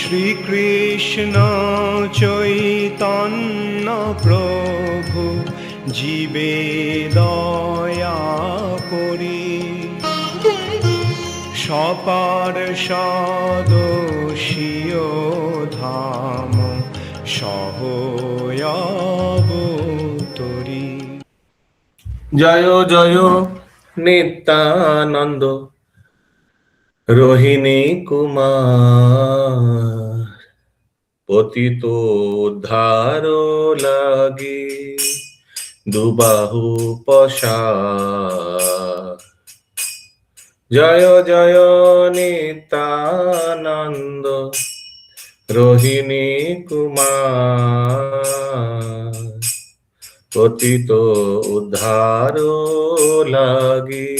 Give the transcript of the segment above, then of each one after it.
শ্রীকৃষ্ণ চৈতন্য প্রভু জীবে দয়া করি সপার্ষদস্য ধাম সহয়াবতরি। জয় জয় নিত্যানন্দ রোহিণী কুমার পতিত উদ্ধার লাগি দুবাহু পসার। জয় জয় নিত্যানন্দ রোহিণী কুমার পতিত উদ্ধার লাগি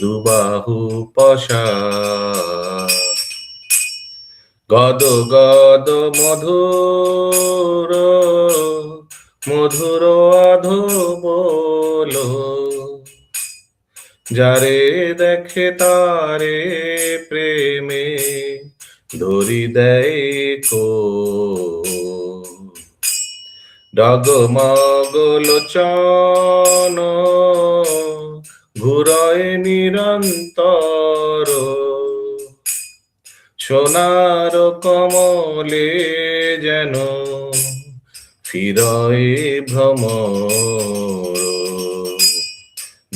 দুবাহু পসার। গদ গদ মধুর মধুর অধো বলো যারে দেখে তারে প্রেমে ধরি দেয় কো। ডগমগ লোচন ঘুরয় নিরন্তর সোনার কমলে যেন ফিরয় ভ্রমর।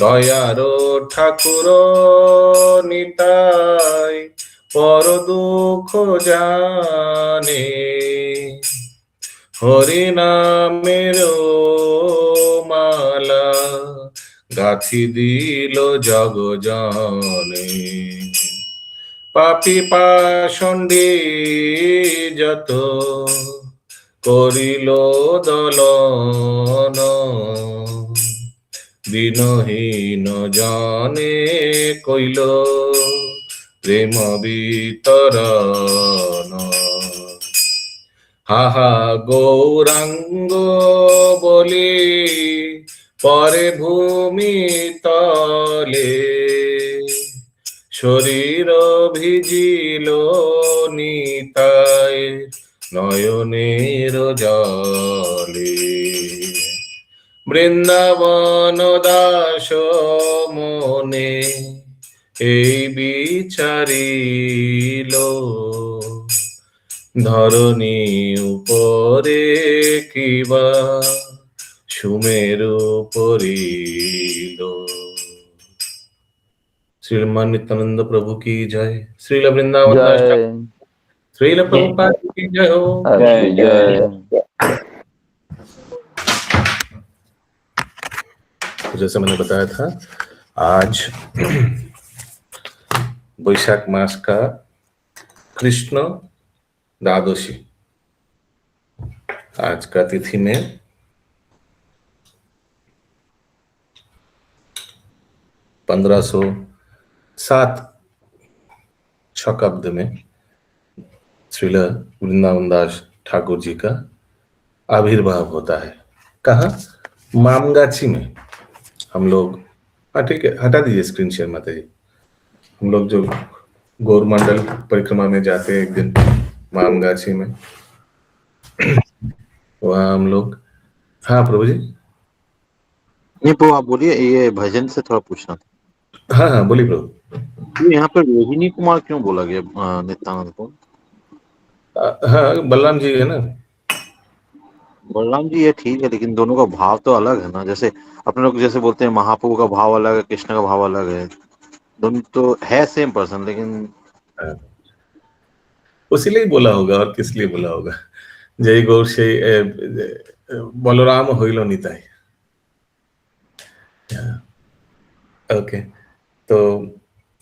দয়ার ঠাকুর নিতাই পর দুঃখ জানে হরি নামের মালা গাথি দিল জগ জনে। পাপী পাষণ্ডী যত করিল দলন দিনহীন জনে কইল প্রেম বিতরণ। হাহা গৌরাঙ্গ বলি পরে ভূমি তলে শরীর ভিজিল নিতাই নয়নের জলে। বৃন্দাবন দাস মনে এই বিচারিল ধরণী উপরে কিবা সুমেরু পরিল। श्रीमान नित्यानंद प्रभु की जय। श्रील वृंदावन दास श्रील प्रभुपाद की जय हो। जय जय। जैसे मैंने बताया था आज वैशाख मास का कृष्ण द्वादशी आज का तिथि में 1507 शकाब्द में श्रील वृंदावन दास ठाकुर जी का आविर्भाव होता है। कहाँ? मामगाछी में। हम लोग ठीक है, हटा दीजिए स्क्रीन शेयर माता जी। हम लोग जो गौर मंडल परिक्रमा में जाते हैं एक दिन मामगाछी में, वहाँ हम लोग। हाँ प्रभु जी। नहीं प्रभु आप बोलिए, ये भजन से थोड़ा पूछना था। हाँ हाँ बोलिए प्रभु। यहाँ पे रोहिणी कुमार क्यों बोला गया नित्यानंद को? हाँ बलराम जी है ना। बलराम जी ये ठीक है, लेकिन दोनों का भाव तो अलग है ना। जैसे अपने लोग जैसे बोलते हैं महाप्रभु का भाव अलग है, कृष्ण का भाव अलग है। दोनों तो है सेम पर्सन, लेकिन उसीलिए बोला होगा और किस लिए बोला होगा। जय गौर से बलराम होइलो निताई। ओके, तो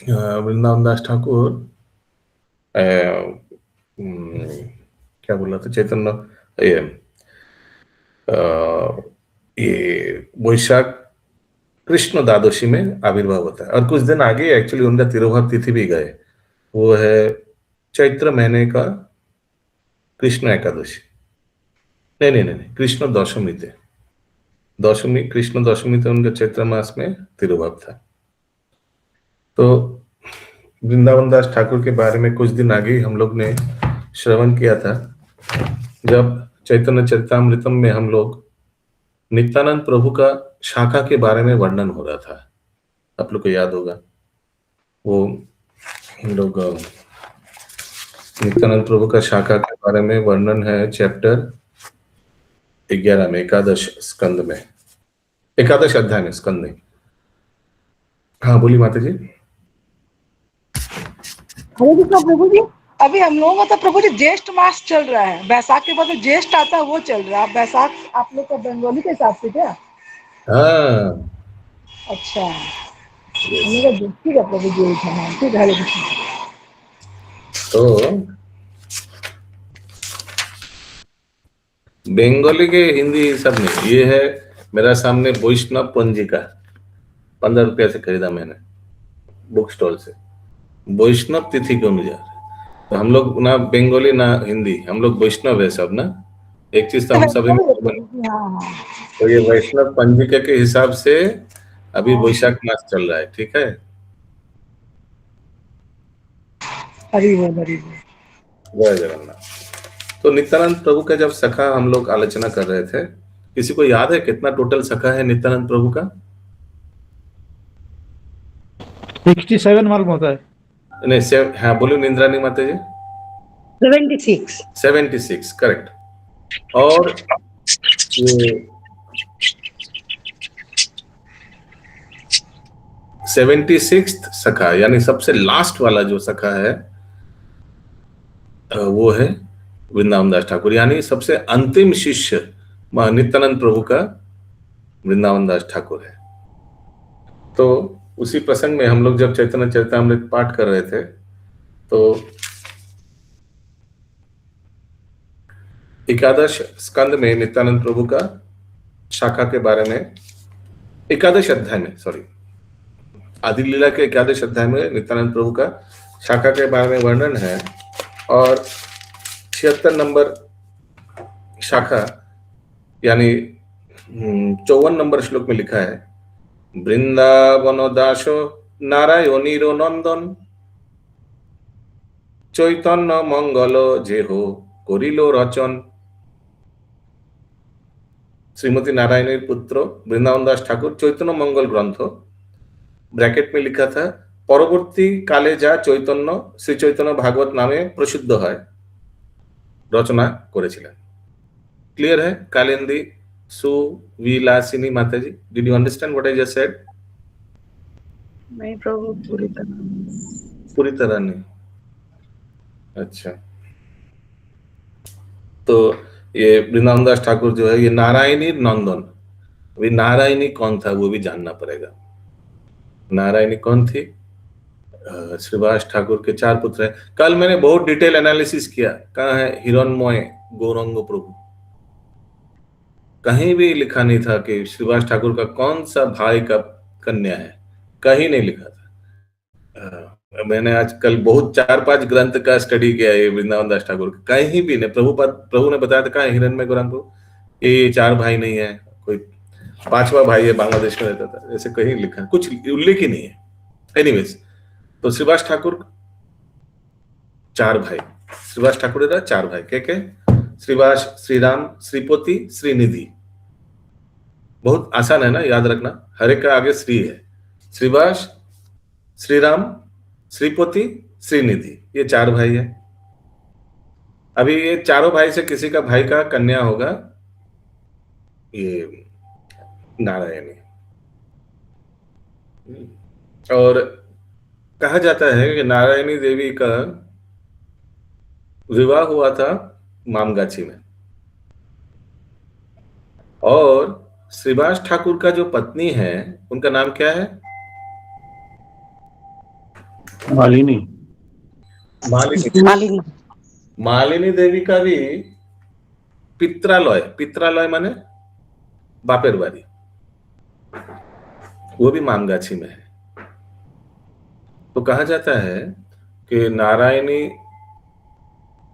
वृंदावन दास ठाकुर क्या बोला था चैतन्य, ये वैशाख कृष्ण द्वादशी में आविर्भाव होता है। और कुछ दिन आगे एक्चुअली उनका तिरुभाव तिथि भी गए, वो है चैत्र महीने का कृष्ण एकादशी। नहीं, कृष्ण दशमी थे। दशमी कृष्ण दशमी थे उनका चैत्र मास में तिरुभाव था। तो वृंदावन दास ठाकुर के बारे में कुछ दिन आगे ही हम लोग ने श्रवण किया था जब चैतन्य चरितामृतम में हम लोग नित्यानंद प्रभु का शाखा के बारे में वर्णन हो रहा था। आप लोग को याद होगा वो हम लोग नित्यानंद प्रभु का शाखा के बारे में वर्णन है चैप्टर 11 में, एकादश स्कंद में, एकादश अध्याय में, स्कंद में। हाँ बोली माता जी। हरे कृष्णा प्रभु जी। अभी हम लोगों का तो प्रभु जी ज्येष्ठ मास चल रहा है, बैसाख के बाद ज्येष्ठ आता है वो चल रहा है। बैसाख आप लोग का बंगाली के हिसाब से क्या? हाँ अच्छा, हम लोग का ज्येष्ठी का प्रभु जी उठा। ठीक है, हरे कृष्णा। तो बंगाली के हिंदी सब नहीं, ये है मेरा सामने वैष्णव पंजिका, 15 रुपया से खरीदा मैंने बुक स्टॉल से। वैष्णव तिथि के अनुसार तो हम लोग ना बंगाली ना हिंदी, हम लोग वैष्णव है सब ना, एक चीज तो हम सभी में common है। हाँ हाँ, तो ये वैष्णव पंजिका के हिसाब से अभी वैशाख मास चल रहा है, ठीक है। हरि बोल हरि बोल। जय जगन्नाथ। तो नित्यानंद प्रभु का जब सखा हम लोग आलोचना कर रहे थे, किसी को याद है कितना टोटल सखा है नित्यानंद प्रभु का? 67 मालूम होता है। नहीं, हाँ बोलो निंद्रानी माता जी। 76। 76 करेक्ट। और ये 76 सखा यानी सबसे लास्ट वाला जो सखा है वो है वृंदावन दास ठाकुर, यानी सबसे अंतिम शिष्य नित्यानंद प्रभु का वृंदावन दास ठाकुर है। तो उसी प्रसंग में हम लोग जब चैतन्य चरितामृत पाठ कर रहे थे तो एकादश स्कंद में नित्यानंद प्रभु का शाखा के बारे में, एकादश अध्याय में, सॉरी, आदि लीला के एकादश अध्याय में नित्यानंद प्रभु का शाखा के बारे में वर्णन है। और 76 नंबर शाखा यानी 54 नंबर श्लोक में लिखा है, বৃন্দাবন দাস নারায়ণীর নন্দন চৈতন্য মঙ্গল যেহ করিল রচন। श्रीमती नारायणी पुत्र वृंदावन दास ठाकुर चैतन्य मंगल ग्रंथ ब्रैकेट में लिखा था परवर्ती काले जा चैतन्य श्री चैतन्य भागवत नामे प्रसिद्ध है रचना करेছিলেন। क्लियर है? कालिंदी सुविलासिनी माता ji, did you understand what I just said? नहीं प्रभु, पूरी तरह नहीं। अच्छा, तो ये वृंदावन दास ठाकुर जो है ये नारायणी नंदन, अभी नारायणी कौन था वो भी जानना पड़ेगा। नारायणी कौन थी? श्रीवास ठाकुर के 4 पुत्र हैं। कल मैंने बहुत डिटेल एनालिसिस किया, कहाँ है हिरणमय गौरंग प्रभु, कहीं भी लिखा नहीं था कि श्रीवास ठाकुर का कौन सा भाई का कन्या है, कहीं नहीं लिखा था। मैंने आजकल बहुत 4-5 ग्रंथ का स्टडी किया है वृंदावन दास ठाकुर, कहीं भी नहीं। प्रभु ने बताया था कहाँ हिरणमय गौरंग प्रभु, ये 4 भाई नहीं है, कोई 5वां भाई है, बांग्लादेश में रहता था, ऐसे कहीं लिखा, कुछ उल्लेख ही नहीं है। एनीवेज, तो श्रीवास ठाकुर 4 भाई, श्रीवास ठाकुर 4 भाई, क्या श्रीवास, श्रीराम, श्रीपति, श्रीनिधि। बहुत आसान है ना याद रखना, हर एक का आगे श्री है। श्रीवास, श्रीराम, श्रीपति, श्रीनिधि, ये 4 भाई है। अभी ये चारों भाई से किसी का भाई का कन्या होगा ये नारायणी। और कहा जाता है कि नारायणी देवी का विवाह हुआ था मामगाछी में, और श्रीवास ठाकुर का जो पत्नी है उनका नाम क्या है? मालिनी। मालिनी। मालिनी देवी का भी पित्रालय माने बापेर बाड़ी, वो भी मामगाछी में है। तो कहा जाता है कि नारायणी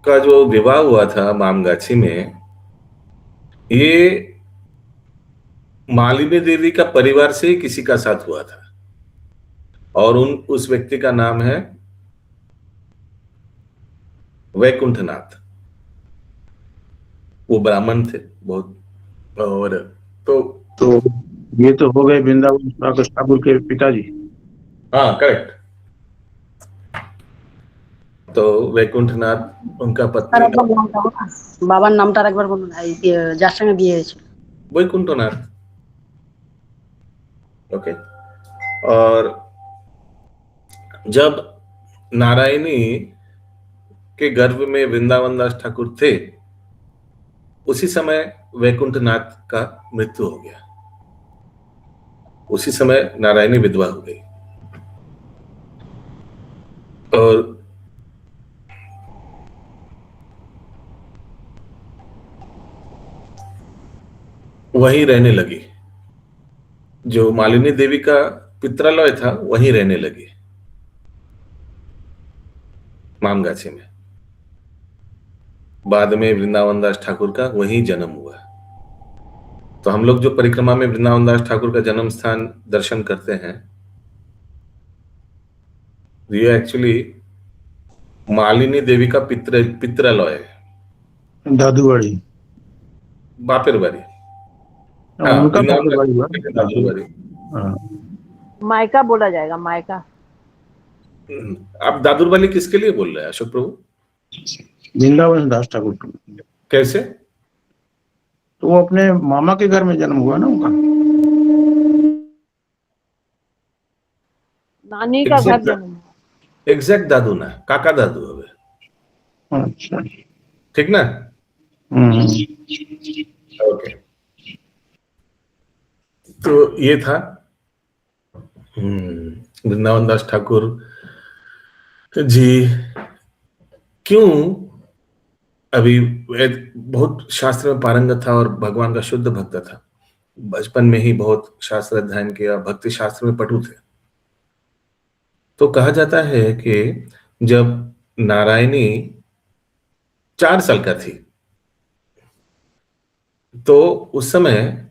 का जो विवाह हुआ था मामगाछी में, ये मालिनी देवी का परिवार से ही किसी का साथ हुआ था, और उस व्यक्ति का नाम है वैकुंठनाथ, वो ब्राह्मण थे बहुत। और तो ये तो हो गए वृंदावन प्रकाश ठाकुर के पिताजी। हाँ करेक्ट। तो वैकुंठनाथ उनका তার पत्नी একবার নামটা বলো না। বাবার নামটা আর একবার বলুন, এই যার সঙ্গে বিয়ে হয়েছিল। वैकुंठनाथ। ओके। और जब नारायणी के गर्भ में वृंदावन दास ठाकुर थे, उसी समय वैकुंठनाथ का मृत्यु हो गया। उसी समय नारायणी विधवा हो गई। और वहीं रहने लगी, जो मालिनी देवी का पित्रालय था वहीं रहने लगी, मामगाछी में। बाद में वृंदावन दास ठाकुर का वहीं जन्म हुआ। तो हम लोग जो परिक्रमा में वृंदावन दास ठाकुर का जन्म स्थान दर्शन करते हैं, ये एक्चुअली मालिनी देवी का पित्रालय है, दादूवाड़ी। बापेर बाड़ी। हाँ, उनका वृंदावन दास दादूवाड़ी हुआ। ठाकुर के दादुर बाड़ी। हाँ, मायका बोला जाएगा, मायका। आप दादुर बाड़ी किसके लिए बोल रहे हैं अशोक प्रभु? वृंदावन दास ठाकुर। कैसे? तो वो अपने मामा के घर में जन्म हुआ ना उनका। नानी का घर जन्म। एग्जैक्ट दादू ना, काका दादू हवे। अच्छा, ठीक ना? ओके। तो ये था वृंदावन दास ठाकुर जी। क्यों? अभी बहुत शास्त्र में पारंगत था और भगवान का शुद्ध भक्त था। बचपन में ही बहुत शास्त्र अध्ययन किया, भक्ति शास्त्र में पटु थे। तो कहा जाता है कि जब नारायणी 4 साल का थी, तो उस समय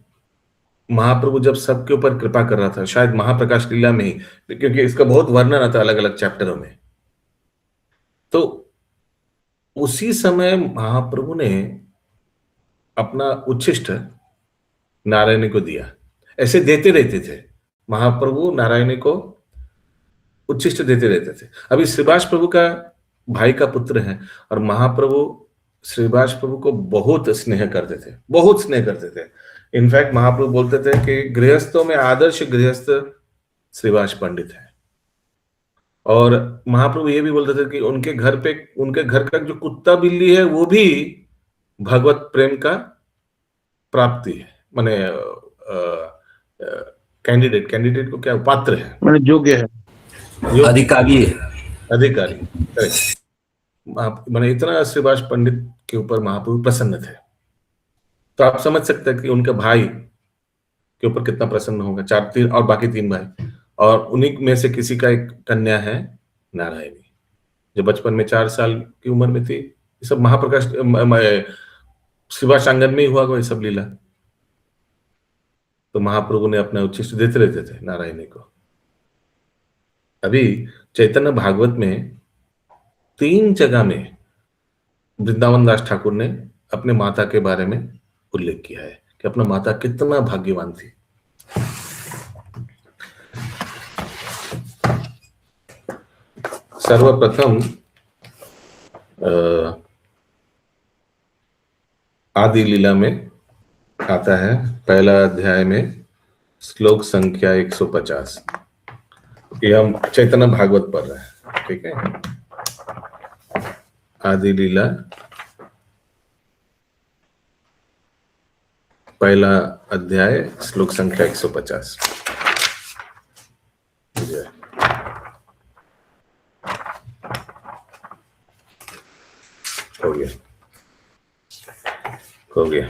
महाप्रभु जब सबके ऊपर कृपा कर रहा था, शायद महाप्रकाश लीला में ही, क्योंकि इसका बहुत वर्णन आता है अलग अलग चैप्टरों में। तो उसी समय महाप्रभु ने अपना उच्छिष्ट नारायणी को दिया। ऐसे देते रहते थे महाप्रभु, नारायणी को उच्छिष्ट देते रहते थे। अभी श्रीवास प्रभु का भाई का पुत्र है, और महाप्रभु श्रीवास प्रभु को बहुत स्नेह करते थे, बहुत स्नेह करते थे। इनफैक्ट महाप्रभु बोलते थे कि गृहस्थों में आदर्श गृहस्थ श्रीवास पंडित है। और महाप्रभु ये भी बोलते थे कि उनके घर का जो कुत्ता बिल्ली है वो भी भगवत प्रेम का प्राप्ति है, माने कैंडिडेट को क्या पात्र है, मैंने योग्य है, अधिकारी है, अधिकारी। माने इतना श्रीवास पंडित के ऊपर महाप्रभु प्रसन्न थे। तो आप समझ सकते हैं कि उनके भाई के ऊपर कितना प्रसन्न होगा। 4 और बाकी 3 भाई, और उन्हीं में से किसी का एक कन्या है नारायणी, जो बचपन में 4 साल की उम्र में थी। ये सब महाप्रकाश श्रीवास आंगन में ही हुआ ये सब लीला। तो महाप्रभु ने अपना उच्छिष्ट देते रहते थे नारायणी को। अभी चैतन्य भागवत में 3 जगह में वृंदावन दास ठाकुर ने अपने माता के बारे में उल्लेख किया है कि अपना माता कितना भाग्यवान थी। सर्वप्रथम आदि लीला में आता है, पहला अध्याय में श्लोक संख्या 150। ये हम चैतन्य भागवत पढ़ रहे हैं, ठीक है। आदि लीला पहला अध्याय श्लोक संख्या 150। हो गया, हो गया।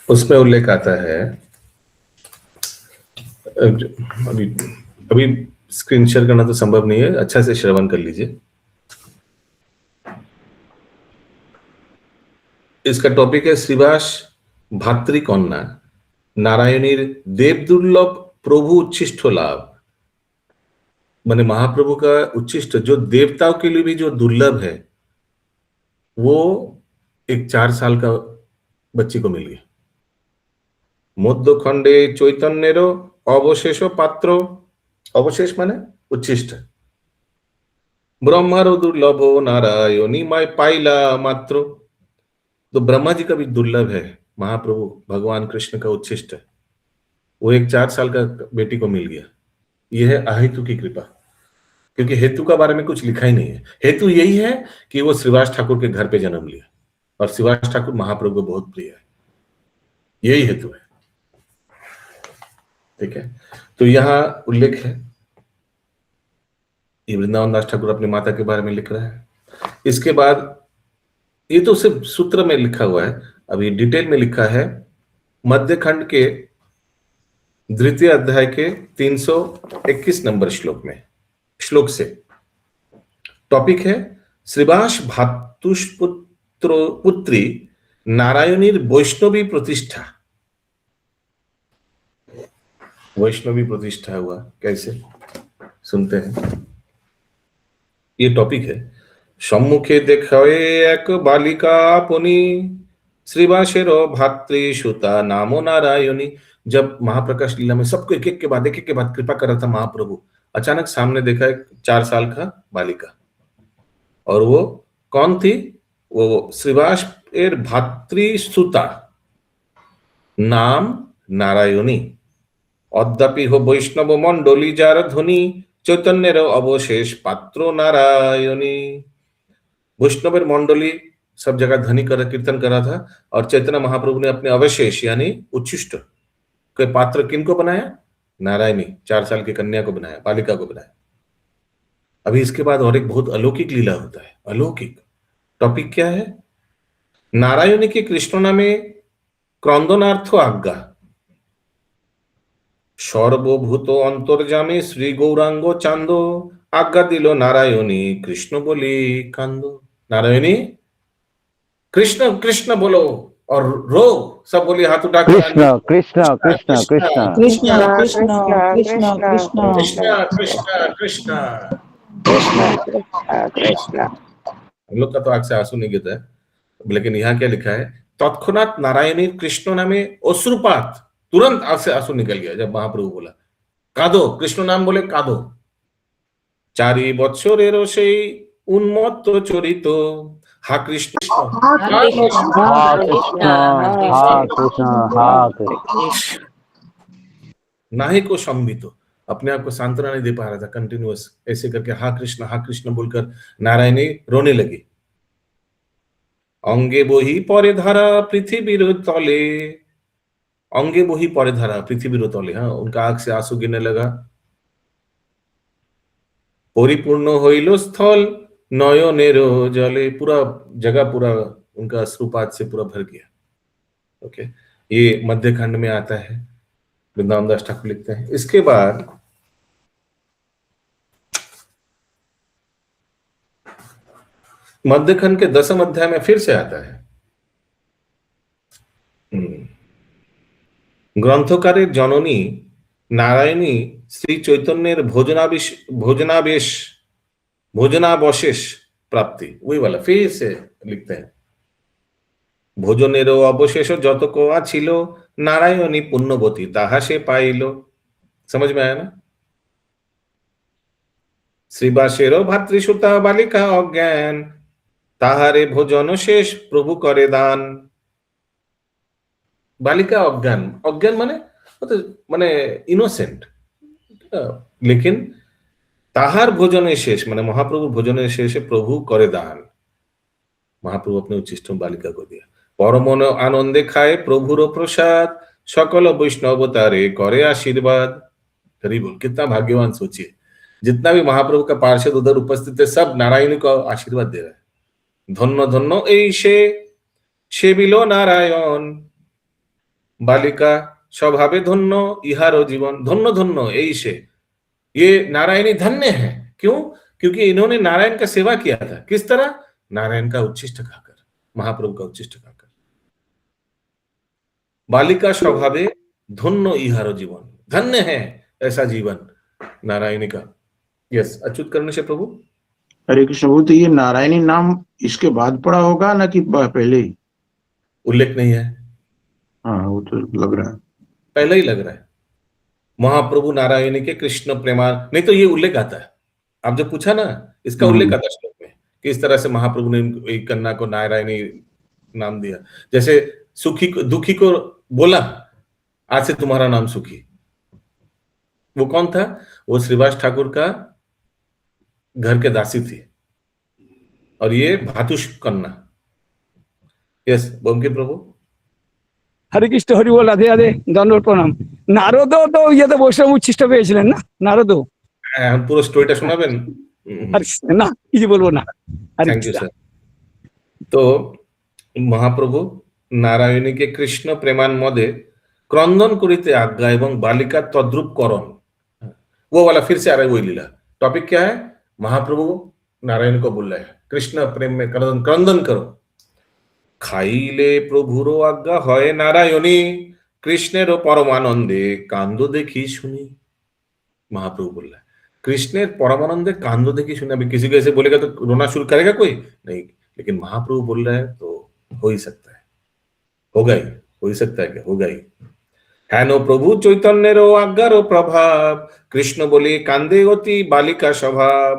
उसमें उल्लेख आता है अभी अभी स्क्रीन शेयर करना तो संभव नहीं है, अच्छा से श्रवण कर लीजिए। इसका टॉपिक है श्रीवास भातृकन्या नारायणीर देव दुर्लभ प्रभु उच्छिष्ट लाभ। माने महाप्रभु का उच्छिष्ट जो देवताओं के लिए भी जो दुर्लभ है, वो एक 4 साल का बच्ची को मिल गया। मध्य खंडे चैतन्येरो अवशेष पात्र, अवशेष माने उच्छिष्ट, ब्रह्मारो दुर्लभो नारायणी माय पाइला मात्र। तो ब्रह्मा जी का भी दुर्लभ है, महाप्रभु भगवान कृष्ण का उच्छिष्ट, वो एक 4 साल का बेटी को मिल गया। यह है अहेतु की कृपा, क्योंकि हेतु का बारे में कुछ लिखा ही नहीं है। हेतु यही है कि वो श्रीवास ठाकुर के घर पे जन्म लिया, और श्रीवास ठाकुर महाप्रभु को बहुत प्रिय है, यही हेतु है। ठीक है, तो यहाँ उल्लेख है, ये वृंदावन दास ठाकुर अपनी माता के बारे में लिख रहा है। इसके बाद ये तो सिर्फ सूत्र में लिखा हुआ है, अभी डिटेल में लिखा है मध्य खंड के द्वितीय अध्याय के 321 नंबर श्लोक से। टॉपिक है श्रीवास पुत्री नारायणीर वैष्णवी प्रतिष्ठा। वैष्णवी प्रतिष्ठा हुआ कैसे, सुनते हैं। ये टॉपिक है। सम्मुखे देखाए एक बालिका अपनी श्रीवासेर भातृ सुता नामो नारायणी। जब महाप्रकाश लीला में सबको एक एक के बाद कृपा कर रहा था महाप्रभु, अचानक सामने देखा एक 4 साल का बालिका, और वो कौन थी? वो श्रीवास एर भातृ सुता, नाम नारायणी। अद्यापि हो वैष्णव मंडली जार ध्वनि चैतन्यर अवशेष पात्र नारायणी। वैष्णव मंडली सब जगह ध्वनि कर कीर्तन कर रहा था, और चैतन्य महाप्रभु ने अपने अवशेष यानी उच्छिष्ट के पात्र किनको बनाया? नारायणी, 4 साल की कन्या को बनाया, बालिका को बनाया। अभी इसके बाद और एक बहुत अलौकिक लीला होता है। अलौकिक टॉपिक क्या है? नारायणी के कृष्ण नामे क्रंदनार्थ आज्ञा, सर्वभूत अंतर्जामे श्री गौरांग चांदो, आज्ञा दिलो नारायणी कृष्ण बोले कांदो। नारायणी कृष्ण कृष्ण बोलो और रो, सब बोलिए हाथ उठा के कृष्ण कृष्ण कृष्ण कृष्ण कृष्ण कृष्ण कृष्ण कृष्ण कृष्ण कृष्ण कृष्ण। कृष्ण। हम लोग का तो आंख से आंसू नहीं गिरता है, लेकिन यहाँ क्या लिखा है? तत्क्षणात नारायणी कृष्ण नामे अश्रुपात, तुरंत आंख से आंसू निकल गया जब महाप्रभु बोला कादो, कृष्ण नाम बोले कादो। 4 বৎসরের সেই উন্মত্ত চরিত, हा कृष्ण हा कृष्ण हा कृष्ण। नाही को संबित, अपने आप को सांत्वना नहीं दे पा रहा था, कंटिन्यूअस ऐसे करके हा कृष्ण बोलकर नारायणी रोने लगी। अंगे बही परे धारा पृथ्वीर तले, अंगे बही परे धारा पृथ्वीर तले, हाँ, उनका आंख से आंसू गिरने लगा। परिपूर्ण होइलो स्थल नयनेरो जले, पूरा जगह पूरा उनका अश्रुपात से पूरा भर गया। ओके, ये मध्य खंड में आता है, वृंदावन दास ठाकुर लिखते हैं। इसके बाद मध्य खंड के 10वें अध्याय में फिर से आता है। ग्रंथकारेर जननी नारायणी श्री चैतन्येर भोजनावशेष प्राप्ति, वही वाला फिर से लिखते हैं। भोजनेरो अवशेष जत कोआ छिलो नारायणी पुण्यवती ताहा से पाइलो। समझ में आया ना? श्रीवासेरो भातृसुता बालिका अज्ञान, ताहारे भोजन शेष प्रभु करे दान। बालिका अज्ञान, अज्ञान माने इनोसेंट, लेकिन ताहार भोजन शेष माने महाप्रभु भोजन शेष प्रभु करे दान। महाप्रभु अपने उच्चिष्ट बालिका को दिया। परम आनंदे खाए प्रभुर प्रसाद, सकल वैष्णव तारे करे आशीर्वाद। हरि बोल, कितना भाग्यवान सोचिए, जितना भी महाप्रभु का पार्षद उधर उपस्थित है सब नारायण को आशीर्वाद दे रहा है। धन्य धन्य ऐसे सेविलो नारायण, बालिका स्वभावे धन्य इहारो जीवन, धन्य धन्य यही से, ये नारायणी धन्य है। क्यों? क्योंकि इन्होंने नारायण का सेवा किया था। किस तरह? नारायण का उच्छिष्ट खाकर, महाप्रभु का उच्छिष्ट खाकर। बालिका स्वभावे धन्य इहारो जीवन, धन्य है ऐसा जीवन नारायणी का। यस, अच्युत करने से प्रभु। हरे कृष्ण प्रभु, तो ये नारायणी नाम इसके बाद पड़ा होगा ना कि पहले ही? उल्लेख नहीं है। हाँ, वो तो लग रहा है पहले ही लग रहा है। महाप्रभु नारायणी के कृष्ण प्रेमा, नहीं तो ये उल्लेख आता है। आप जब पूछा ना, इसका उल्लेख आता है श्लोक में कि इस तरह से महाप्रभु ने एक कन्या को नारायणी नाम दिया। जैसे सुखी को, दुखी को बोला आज से तुम्हारा नाम सुखी। वो कौन था? वो श्रीवास ठाकुर का घर के दासी थी, और ये भातुष कन्या। यस, बोमके प्रभु। হরে কৃষ্ণ, হরি বল, রাধে রাধে, দণ্ডবত প্রণাম। নারদও তো ইয়েতে বৈষ্ণব উচ্ছিষ্ট পেয়েছিলেন না, নারদও? এখন পুরো স্টোরিটা শোনাবেন? না, কিছু বলবো না। Thank you sir. তো মহাপ্রভু নারায়ণীকে কৃষ্ণ প্রেমান মদে क्रंदन करिते आज्ञा एवं बालिका तद्रुप करण, वो वाला फिर से आ रहा है वही लीला। टॉपिक क्या है? महाप्रभु नारायण को बोल रहे हैं कृष्ण प्रेम में क्रंदन करो। खाइले प्रभुरो आज्ञा হয় नारायणी, कृष्णेर परमानंदे कांदो देखी सुनी। महाप्रभु बोल रहा है कृष्णेर परमानंदे कांदो देखी सुनी। अभी किसी को ऐसे बोलेगा तो रोना शुरू करेगा कोई? नहीं, लेकिन महाप्रभु बोल रहा है तो हो ही सकता है, होगा ही, हो ही सकता है कि होगा ही। हेनो प्रभु चैतन्येरो आज्ञारो प्रभाव, कृष्ण बोले कांदे होती बालिका स्वभाव।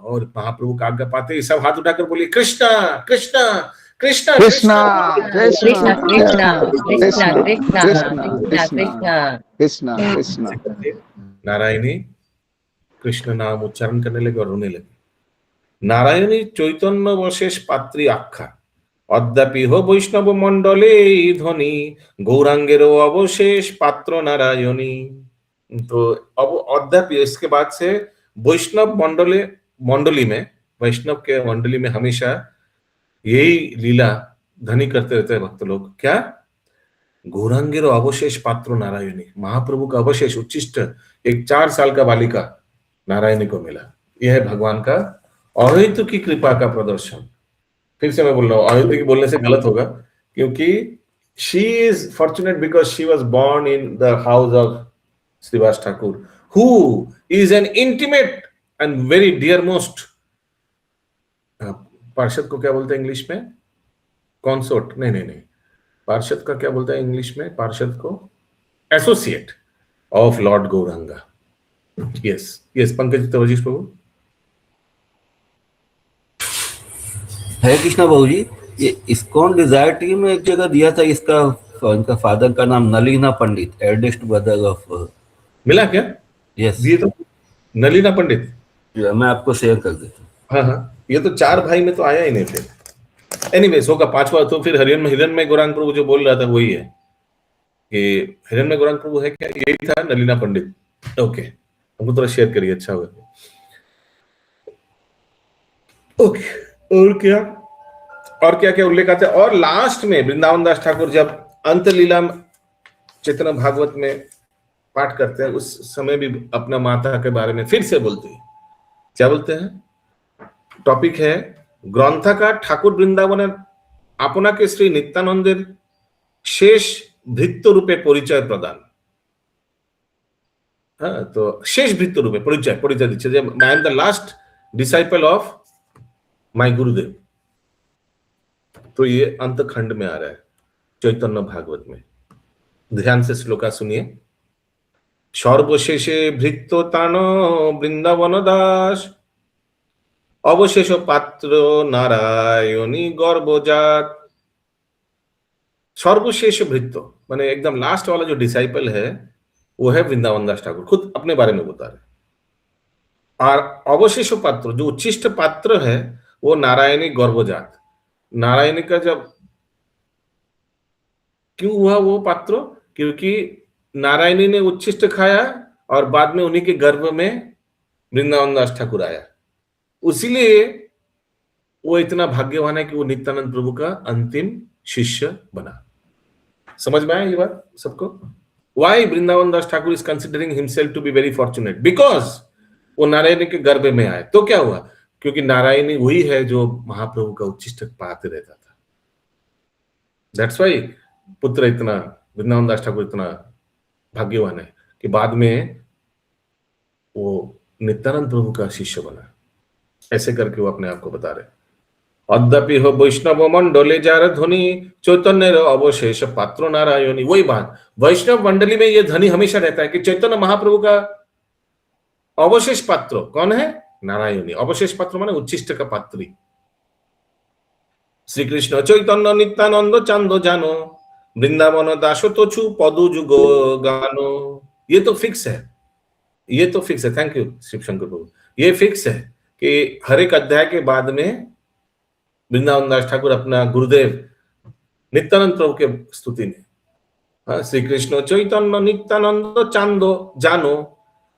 और महाप्रभु का आज्ञा पाते ही सब हाथ उठाकर बोले कृष्णा कृष्णा कृष्णा कृष्णा कृष्णा कृष्णा कृष्णा कृष्णा कृष्णा कृष्णा कृष्णा। नारायणी कृष्ण नाम उच्चारण करने लगे और रोने लगे। नारायणी चैतन्य वशेष पात्री आख्या, अद्यापि हो वैष्णव मंडले ध्वनि, गौरांगेरो अवशेष पात्र नारायणी। तो अब अद्यापि, इसके बाद से वैष्णव मंडली में, वैष्णव के मंडली में हमेशा यही लीला ध्वनि करते रहते हैं भक्त लोग। क्या? गौरांगेरो अवशेष पात्र नारायणी, महाप्रभु का अवशेष उच्चिष्ट एक 4 साल का बालिका नारायणी को मिला। यह है भगवान का अहेतु की कृपा का प्रदर्शन। फिर से मैं बोल रहा हूँ, अहेतु की बोलने से गलत होगा, क्योंकि she is fortunate because she was born in the house of Srivas Thakur, who is an intimate and very dear most. पार्षद को क्या बोलते हैं इंग्लिश में? कॉन्सोर्ट? नहीं नहीं नहीं, पार्षद का क्या बोलता है इंग्लिश में? पार्षद को associate of lord Gauranga. Yes yes, Pankaj Tavjish प्रभु। हरे कृष्णा बाबू जी, ये इस्कॉन डिजायर टीम में एक जगह दिया था, इसका इनका फादर का नाम नलीना पंडित, एल्डेस्ट ब्रदर ऑफ। मिला क्या? यस, ये तो नलीना पंडित, मैं आपको शेयर कर देता हूँ। हाँ हाँ, ये तो 4 भाई में तो आया ही नहीं फिर। एनीवेज, होगा 5वां। तो फिर हिरन में गौरांग प्रभु जो बोल रहा था वही है कि हिरन में गौरांग प्रभु है क्या? यही था नलीना पंडित। ओके, हमको थोड़ा शेयर करिए, अच्छा होगा। ओके, और क्या क्या उल्लेख आता है? और लास्ट में वृंदावन दास ठाकुर जब अंत लीला चैतन्य भागवत में पाठ करते हैं, उस समय भी अपना माता के बारे में फिर से बोलते हैं। क्या बोलते हैं? टॉपिक है ग्रंथकार ठाकुर वृंदावन आपनाके श्री नित्यानंदेर शेष भृत्य रूपे परिचय प्रदान। हाँ, तो शेष भृत्य रूपे परिचय दीजिए, I am the last disciple of my गुरुदेव। तो ये अंत खंड में आ रहा है चैतन्य भागवत में। ध्यान से श्लोका सुनिए। सर्वशेषे भृत्योतान वृंदावन दास, अवशेष पात्र नारायणी गर्भजात। सर्वशेष भृत्य माने एकदम लास्ट वाला जो डिसाइपल है वो है वृंदावन दास ठाकुर, खुद अपने बारे में बता रहे। और अवशेष पात्र जो उच्चिष्ट पात्र है वो नारायणी गर्भजात। नारायणी का जब क्यों हुआ वो पात्र? क्योंकि नारायणी ने उच्छिष्ट खाया और बाद में उन्हीं के गर्भ में वृंदावन दास ठाकुर आया, उसीलिए वो इतना भाग्यवान है कि वो नित्यानंद प्रभु का अंतिम शिष्य बना। समझ में आया ये बात सबको? Why Vrindavan Das Thakur is considering himself to be very fortunate? Because वो नारायणी के गर्भ में आए तो क्या हुआ, क्योंकि नारायणी वही है जो महाप्रभु का उच्छिष्ट पाते रहता था। दैट्स वाई पुत्र इतना, वृंदावन दास ठाकुर इतना भाग्यवान है कि बाद में वो नित्यानंद प्रभु का शिष्य बना। ऐसे करके वो अपने आप को बता रहे, अद्यापि हो वैष्णव मंडले जार ध्वनि चैतन्य अवशेष पात्र नारायणी। वही बात, वैष्णव मंडली में ये ध्वनि हमेशा रहता है कि चैतन्य महाप्रभु का अवशेष पात्र कौन है, नारायणी। अवशेष पात्र माने उच्छिष्ट का पात्री। श्री कृष्ण चैतन्य नित्यानंद चांदो जानो वृंदावन दासो तो छु पदु जुगो गानो। ये तो फिक्स है, ये तो फिक्स है। थैंक यू शिव शंकर प्रभु। ये फिक्स है कि हर एक अध्याय के बाद में वृंदावन दास ठाकुर अपना गुरुदेव नित्यानंद प्रभु के स्तुति में, श्री कृष्ण चैतन्य नित्यानंद चांदो जानो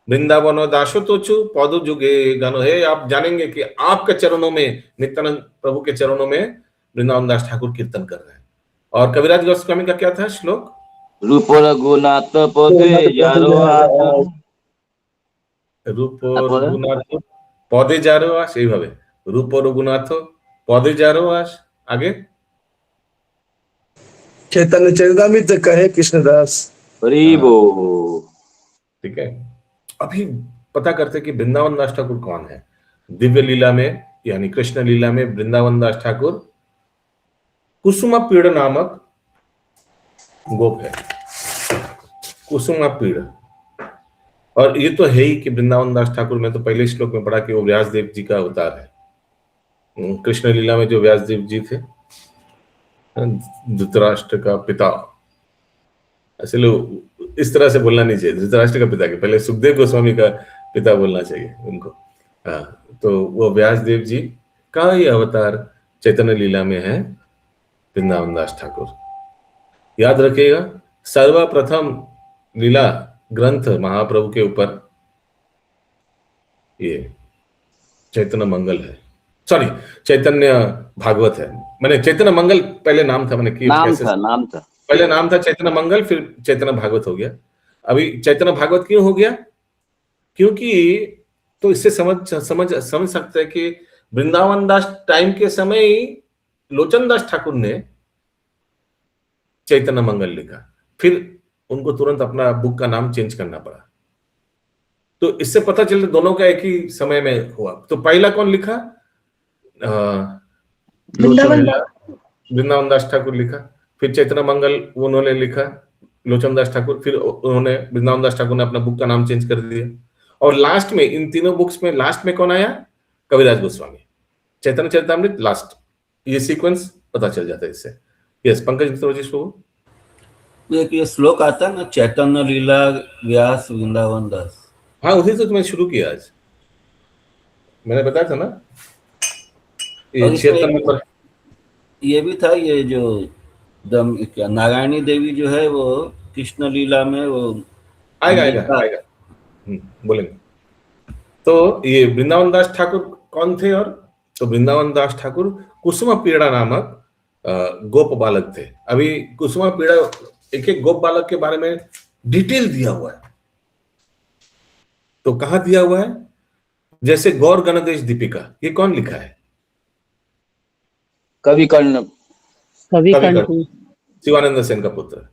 वृंदावन दासो तो छु पद जुगे गानो। है आप जानेंगे कि आपके चरणों में, नित्यानंद प्रभु के चरणों में वृंदावन दास ठाकुर कीर्तन कर रहे हैं। और कविराज गोस्वामी का क्या था श्लोक, रूप रघुनाथ पदे जारो आस, रूप रघुनाथ पदे जारो आस, এইভাবে रूप रघुनाथ पदे जारो आस। आगे चैतन्य चरितामृत कहे कृष्णदास। ठीक है, अभी पता करते कि वृंदावन दास ठाकुर कौन है। दिव्य लीला में यानी कृष्ण लीला में वृंदावन दास ठाकुर कुसुमा पीड़ नामक गोप है, कुसुमा पीड़। और ये तो है ही कि वृंदावन दास ठाकुर में तो पहले श्लोक में पढ़ा कि वो व्यासदेव जी का अवतार है। कृष्ण लीला में जो व्यासदेव जी थे, धृतराष्ट्र का पिता, ऐसे लोग इस तरह से बोलना नहीं चाहिए धृतराष्ट्र का पिता के, पहले सुखदेव गोस्वामी का पिता बोलना चाहिए उनको। तो वो व्यासदेव जी का ये अवतार चैतन्य लीला में है वृंदावन दास ठाकुर। याद रखिएगा, सर्वप्रथम लीला ग्रंथ महाप्रभु के ऊपर ये चैतन्य मंगल है, सॉरी चैतन्य भागवत है। मैंने चैतन्य मंगल पहले नाम था, मैंने नाम था पहले नाम था चैतन्य मंगल, फिर चैतन्य भागवत हो गया। अभी चैतन्य भागवत क्यों हो गया, क्योंकि तो इससे समझ सकते हैं कि वृंदावन दास टाइम के समय ही लोचन दास ठाकुर ने चैतन्य मंगल लिखा, फिर उनको तुरंत अपना बुक का नाम चेंज करना पड़ा। तो इससे पता चलता दोनों का एक ही समय में हुआ। तो पहला कौन लिखा, वृंदावन दास ठाकुर लिखा, फिर चैतन्य मंगल उन्होंने लिखा लोचन दास ठाकुर, फिर उन्होंने वृंदावन दास ठाकुर ने अपना बुक का नाम चेंज कर दिया। और लास्ट में इन तीनों बुक्स में लास्ट में कौन आया, कविराज गोस्वामी, चैतन्य चरितामृत लास्ट। ये सीक्वेंस पता चल जाता है इससे। यस पंकज मित्र जी, ये श्लोक आता है ना, चैतन्य लीला व्यास वृंदावन दास। हाँ, उसी से मैंने शुरू किया आज, मैंने बताया था ना। ये 76 नंबर ये भी था, ये जो क्या नारायणी देवी जो है वो कृष्ण लीला में वो आएगा बोलेंगे। तो ये वृंदावन दास ठाकुर कौन थे, और तो वृंदावन दास ठाकुर कुसुमा पीड़ा नामक गोप बालक थे। अभी कुसुमा पीड़ा एक एक गोप बालक के बारे में डिटेल दिया हुआ है। तो कहां दिया हुआ है, जैसे गौर गणदेश दीपिका, ये कौन लिखा है, कवि कर्ण शिवानंद सेन का पुत्र।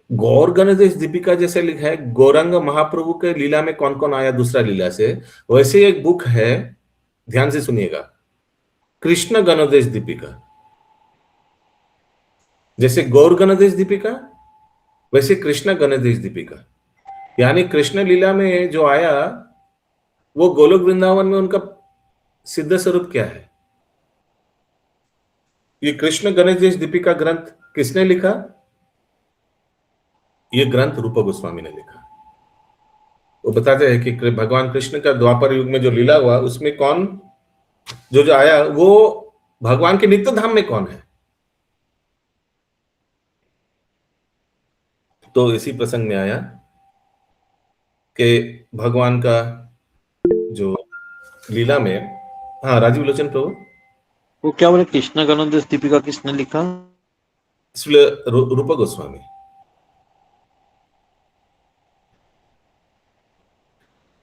गौर गणदेश दीपिका जैसे लिखा है, गौरंग महाप्रभु के लीला में कौन कौन आया दूसरा लीला से, वैसे एक बुक है, ध्यान से सुनिएगा, कृष्ण गणदेश दीपिका। जैसे गौर गणदेश दीपिका वैसे कृष्ण गणदेश दीपिका, यानी कृष्ण लीला में जो आया वो गोलोक वृंदावन में उनका सिद्ध स्वरूप क्या है। ये कृष्ण गणेश दीपिका ग्रंथ किसने लिखा, ये ग्रंथ रूप गोस्वामी ने लिखा। वो बताते हैं कि भगवान कृष्ण का द्वापर युग में जो लीला हुआ उसमें कौन जो आया वो भगवान के नित्य धाम में कौन है। तो इसी प्रसंग में आया कि भगवान का जो लीला में, हाँ राजीव लोचन प्रभु, वो क्या बोले, कृष्ण गणेश दीपिका किसने लिखा, इसलिए रूप गोस्वामी।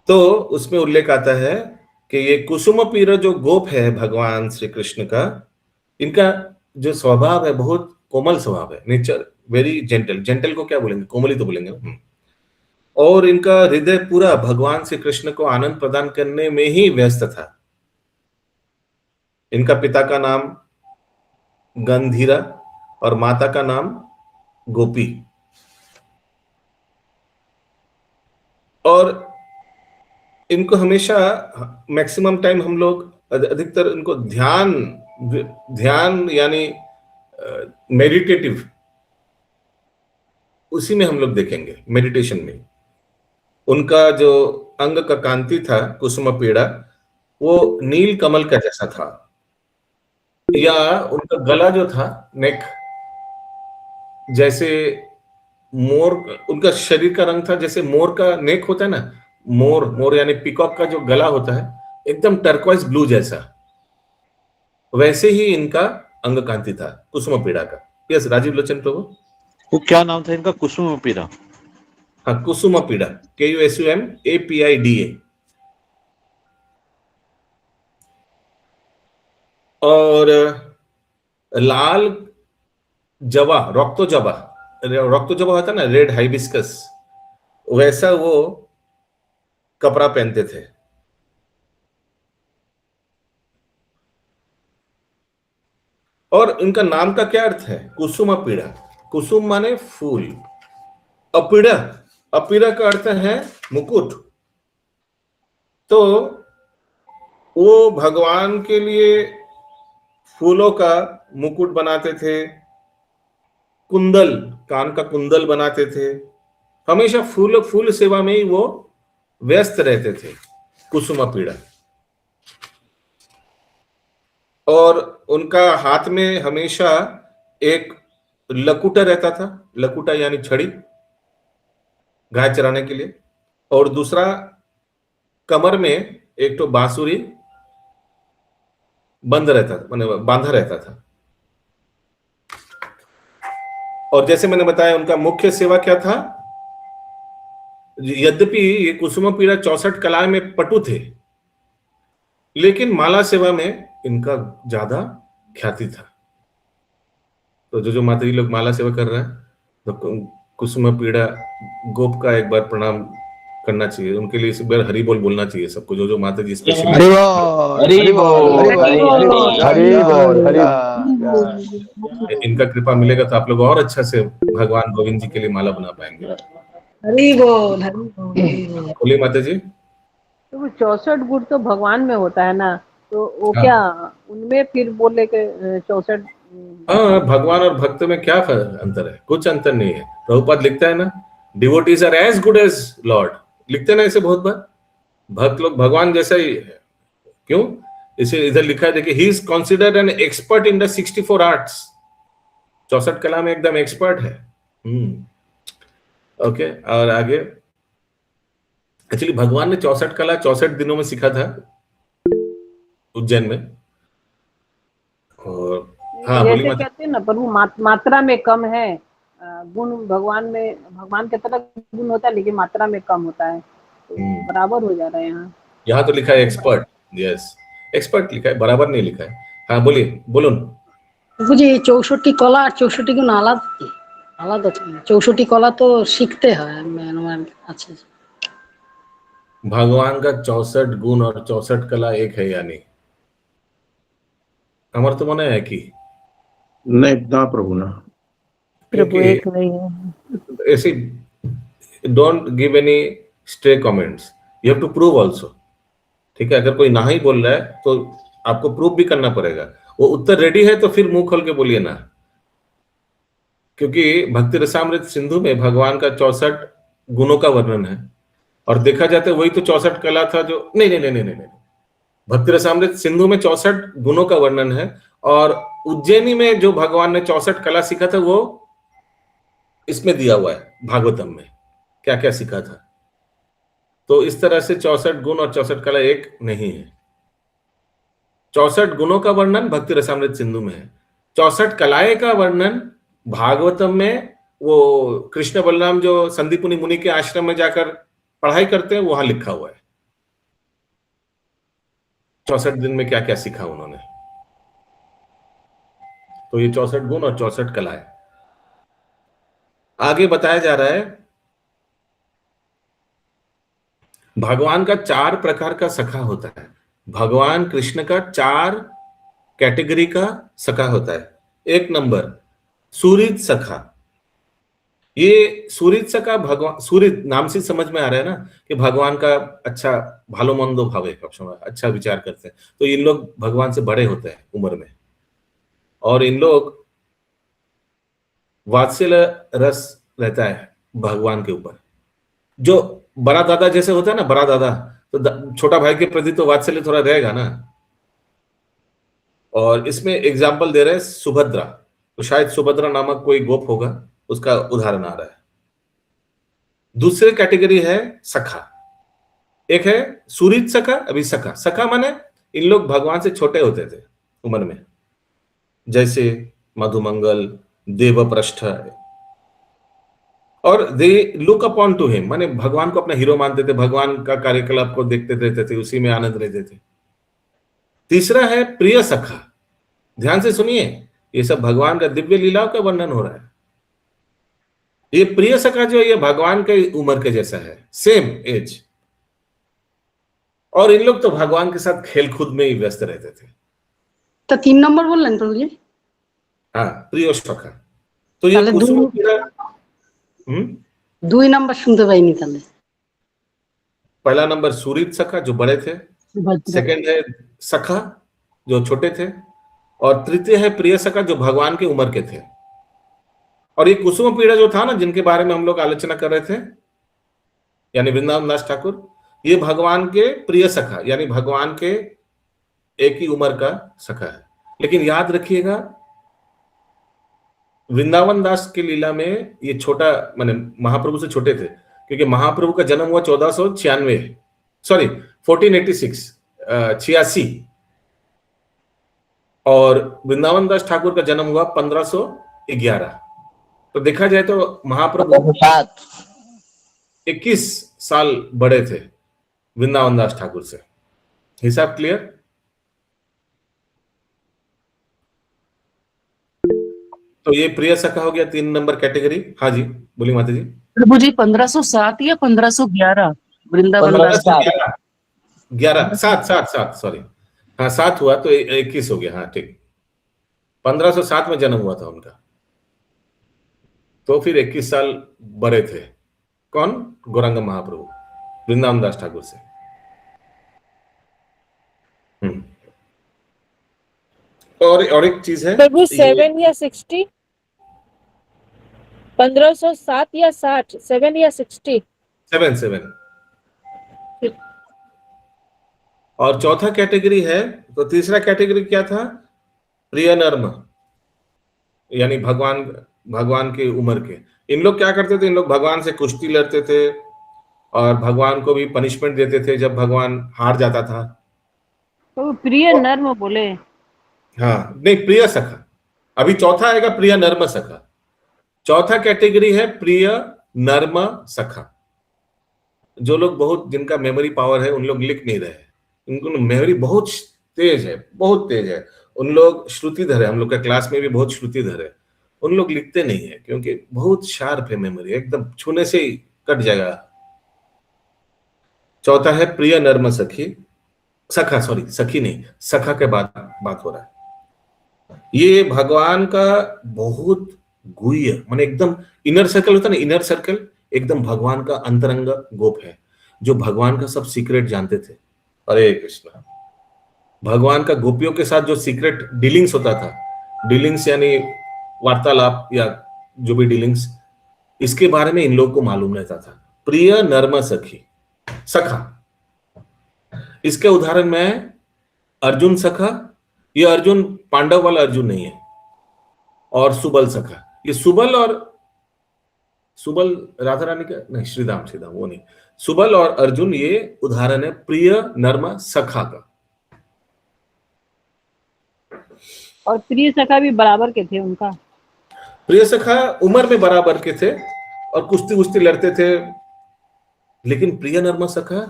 तो उसमें उल्लेख आता है कि ये कुसुम पीर जो गोप है भगवान श्री कृष्ण का, इनका जो स्वभाव है बहुत कोमल स्वभाव है, नेचर वेरी जेंटल। जेंटल को क्या बोलेंगे, कोमल ही तो बोलेंगे। और इनका हृदय पूरा भगवान श्री कृष्ण को आनंद प्रदान करने में ही व्यस्त था। इनका पिता का नाम गंधीरा और माता का नाम गोपी। और इनको हमेशा मैक्सिमम टाइम हम लोग अधिकतर इनको ध्यान यानी मेडिटेटिव, उसी में हम लोग देखेंगे, मेडिटेशन में। उनका जो अंग का कांति था कुसुम पीड़ा, वो नील कमल का जैसा था, या उनका गला जो था, नेक, जैसे मोर, उनका शरीर का रंग था जैसे मोर का नेक होता है ना, मोर यानी पिकॉक का जो गला होता है, एकदम टर्क्वाइज ब्लू जैसा, वैसे ही इनका अंग कांति था कुसुम पीड़ा का। यस राजीव लोचन प्रभु, वो क्या नाम था इनका? कुसुम पीड़ा। हाँ, कुसुम पीड़ा, KUSUMAPIDA। और लाल जवा, रक्तो जवा होता ना, रेड हाइबिस्कस, वैसा वो कपड़ा पहनते थे। और इनका नाम का क्या अर्थ है? कुसुम पीड़ा। कुसुम माने फूल, अपीड़ा का अर्थ है मुकुट। तो वो भगवान के लिए फूलों का मुकुट बनाते थे, कुंदल, कान का कुंदल बनाते थे, हमेशा फूल सेवा में ही वो व्यस्त रहते थे, कुसुम पीड़ा। और उनका हाथ में हमेशा एक लकुटा रहता था, लकुटा यानी छड़ी, गाय चराने के लिए, और दूसरा कमर में एक तो बांसुरी बंद रहता था, माने बांधा रहता था। और जैसे मैंने बताया उनका मुख्य सेवा क्या था, यद्यपि ये कुसुम पीड़ा 64 कलाएं में पटु थे, लेकिन माला सेवा में इनका ज्यादा ख्याति था। तो जो माताजी लोग माला सेवा कर रहे हैं, तो कुसुम पीड़ा गोप का एक बार प्रणाम करना चाहिए, उनके लिए इस बार हरि बोल बोलना चाहिए सबको, जो माताजी स्पेशली। इनका कृपा मिलेगा तो आप लोग और अच्छा से भगवान गोविंद जी के लिए माला बना पाएंगे। हरि बोल, हरि बोल, हरि बोल। बोलिए माताजी। तो वो 64 गुण तो भगवान में होता है ना, तो वो क्या उनमें फिर बोले के 64? हाँ, भगवान और भक्त में क्या अंतर है? कुछ अंतर नहीं है। प्रभुपाद लिखता है ना, devotees are as good as lord, लिखते हैं ना ऐसे बहुत बार। भक्त लोग भगवान जैसा ही है। क्यों? इसे इधर लिखा है, देखिए, he is considered an expert in the 64 arts. 64 कला में एकदम एक्सपर्ट है। ओके, और आगे एक्चुअली भगवान ने 64 कला 64 दिनों में सीखा था उज्जैन में। और हाँ, जैसे कहते हैं ना प्रभु, मात्रा में कम है गुण भगवान में, भगवान के तरह गुण होता है लेकिन मात्रा में कम होता है, तो बराबर हो जा रहा है। यहाँ तो लिखा है एक्सपर्ट। यस, एक्सपर्ट लिखा है, बराबर नहीं लिखा है। हाँ बोलिए, बोलून। বুঝি 64টি কলা আর 64টি গুণ আলাদা আলাদা। 64টি কলা তো শিখতে হয়। আচ্ছা, भगवान का 64 गुण और 64 कला एक है, यानी हमारे तो मन है कि नहीं ना प्रभु ना, प्रभु एक नहीं है। ऐसे don't give any stray comments, you have to prove also. ठीक है, अगर कोई ना ही बोल रहा है तो आपको प्रूव भी करना पड़ेगा। वो उत्तर रेडी है तो फिर मुंह खोल के बोलिए ना, क्योंकि भक्ति रसामृत सिंधु में भगवान का 64 गुणों का वर्णन है, और देखा जाता है वही तो 64 कला था जो नहीं। भक्ति रसामृत सिंधु में 64 गुणों का वर्णन है, और उज्जैनी में जो भगवान ने 64 कला सीखा था वो इसमें दिया हुआ है भागवतम में, क्या क्या सीखा था। तो इस तरह से 64 गुण और 64 कला एक नहीं है। 64 गुणों का वर्णन भक्ति रसामृत सिंधु में है, 64 कलाएं का वर्णन भागवतम में, वो कृष्ण बलराम जो संदीपुनी मुनि के आश्रम में जाकर पढ़ाई करते हैं वहां लिखा हुआ है। 64 दिन में क्या क्या सीखा उन्होंने। तो ये 64 गुण और 64 कलाएं। आगे बताया जा रहा है भगवान का 4 प्रकार का सखा होता है। भगवान कृष्ण का 4 कैटेगरी का सखा होता है। 1 नंबर सूरित सखा। ये सूरित सखा भगवान, सूरित नाम से समझ में आ रहा है ना कि भगवान का अच्छा भालो मंदो भावे, अच्छा विचार करते हैं। तो इन लोग भगवान से बड़े होते हैं उम्र में, और इन लोग वात्सल्य रस रहता है भगवान के ऊपर। जो बड़ा दादा जैसे होता है ना, बड़ा दादा, तो छोटा भाई के प्रति तो वात्सल्य थोड़ा रहेगा ना। और इसमें एग्जाम्पल दे रहे हैं सुभद्रा, तो शायद सुभद्रा नामक कोई गोप होगा, उसका उदाहरण आ रहा है। दूसरे कैटेगरी है सखा। एक है सूरित सखा, अभी सखा। सखा माने इन लोग भगवान से छोटे होते थे उम्र में, जैसे मधुमंगल, देवपृष्ठ, और they look upon two him, माने भगवान को अपना हीरो मानते थे, भगवान का कार्यकलाप को देखते रहते थे, उसी में आनंद लेते थे। तीसरा है प्रिय सखा। ध्यान से सुनिए, ये सब भगवान का दिव्य लीलाओं का वर्णन हो रहा है। ये प्रिय सखा जो है, ये भगवान के उम्र के जैसा है, सेम एज, और इन लोग तो भगवान के साथ खेल कूद में ही व्यस्त रहते थे। तो 3 नंबर बोल रहे हैं प्रभु जी। हाँ, प्रिय सखा। तो ये कुसुम पीड़ा, 2 नंबर सुनते भाई नहीं ताले। पहला नंबर सूरित सखा जो बड़े थे, सेकंड है सखा जो छोटे थे, और तृतीय है प्रिय सखा जो भगवान के उम्र के थे। और ये कुसुम पीड़ा जो था ना, जिनके बारे में हम लोग आलोचना कर रहे थे, यानी वृंदावन दास ठाकुर, ये भगवान के प्रिय सखा, यानी भगवान के एक ही उम्र का सखा है। लेकिन याद रखिएगा, वृंदावन दास की लीला में ये छोटा, माने महाप्रभु से छोटे थे, क्योंकि महाप्रभु का जन्म हुआ 86, और वृंदावन दास ठाकुर का जन्म हुआ 1511। तो देखा जाए तो महाप्रभु 21 साल बड़े थे वृंदावन दास ठाकुर से। हिसाब क्लियर? तो ये प्रिय सखा हो गया 3 नंबर कैटेगरी। हाँ जी, बोलिए माता जी। प्रभु जी 1507 या 1511 वृंदावन दास? 7 सॉरी, हाँ 7 हुआ तो 21 हो गया। हाँ ठीक, 1507 में जन्म हुआ था उनका, तो फिर 21 साल बड़े थे। कौन? गौरांग महाप्रभु वृंदावन दास ठाकुर से। और एक चीज है प्रभु 7 या 60, 1507 या 60, 7 या 60? 7। और चौथा कैटेगरी है, तो तीसरा कैटेगरी क्या था? प्रिय नर्म, यानी भगवान की उम्र के। इन लोग क्या करते थे? इन लोग भगवान से कुश्ती लड़ते थे, और भगवान को भी पनिशमेंट देते थे जब भगवान हार जाता था। तो प्रिय नर्म बोले। हाँ नहीं, प्रिय सखा। अभी चौथा आएगा प्रिय नर्म सखा। चौथा कैटेगरी है प्रिय नर्म सखा। जो लोग बहुत, जिनका मेमोरी पावर है, उन लोग लिख नहीं रहे, उनको मेमोरी बहुत तेज है, बहुत तेज है। उन लोग श्रुतिधर है, हम लोग का क्लास में भी बहुत श्रुतिधर है। उन लोग लिखते नहीं है क्योंकि बहुत शार्प है मेमोरी, एकदम छूने से ही कट जाएगा। चौथा है प्रिय नर्म सखी, सखा, सॉरी सखी नहीं, सखा के बाद बात हो रहा है। ये भगवान का बहुत गुह्य, माने एकदम इनर सर्कल होता है ना, इनर सर्कल एकदम भगवान का अंतरंग गोप है, जो भगवान का सब सीक्रेट जानते थे। हरे कृष्णा। भगवान का गोपियों के साथ जो सीक्रेट डीलिंग्स होता था, डीलिंग्स यानी वार्तालाप या जो भी डीलिंग्स, इसके बारे में इन लोगों को मालूम रहता था। प्रिय नर्म सखी, सखा। इसके उदाहरण में अर्जुन सखा, ये अर्जुन पांडव वाला अर्जुन नहीं है, और सुबल सखा। ये सुबल राधा रानी का नहीं, श्रीदाम वो नहीं। सुबल और अर्जुन ये उदाहरण है प्रिय नर्म सखा का। और प्रिय सखा भी बराबर के थे उनका। प्रिय सखा उम्र में बराबर के थे और कुश्ती लड़ते थे, लेकिन प्रिय नर्म सखा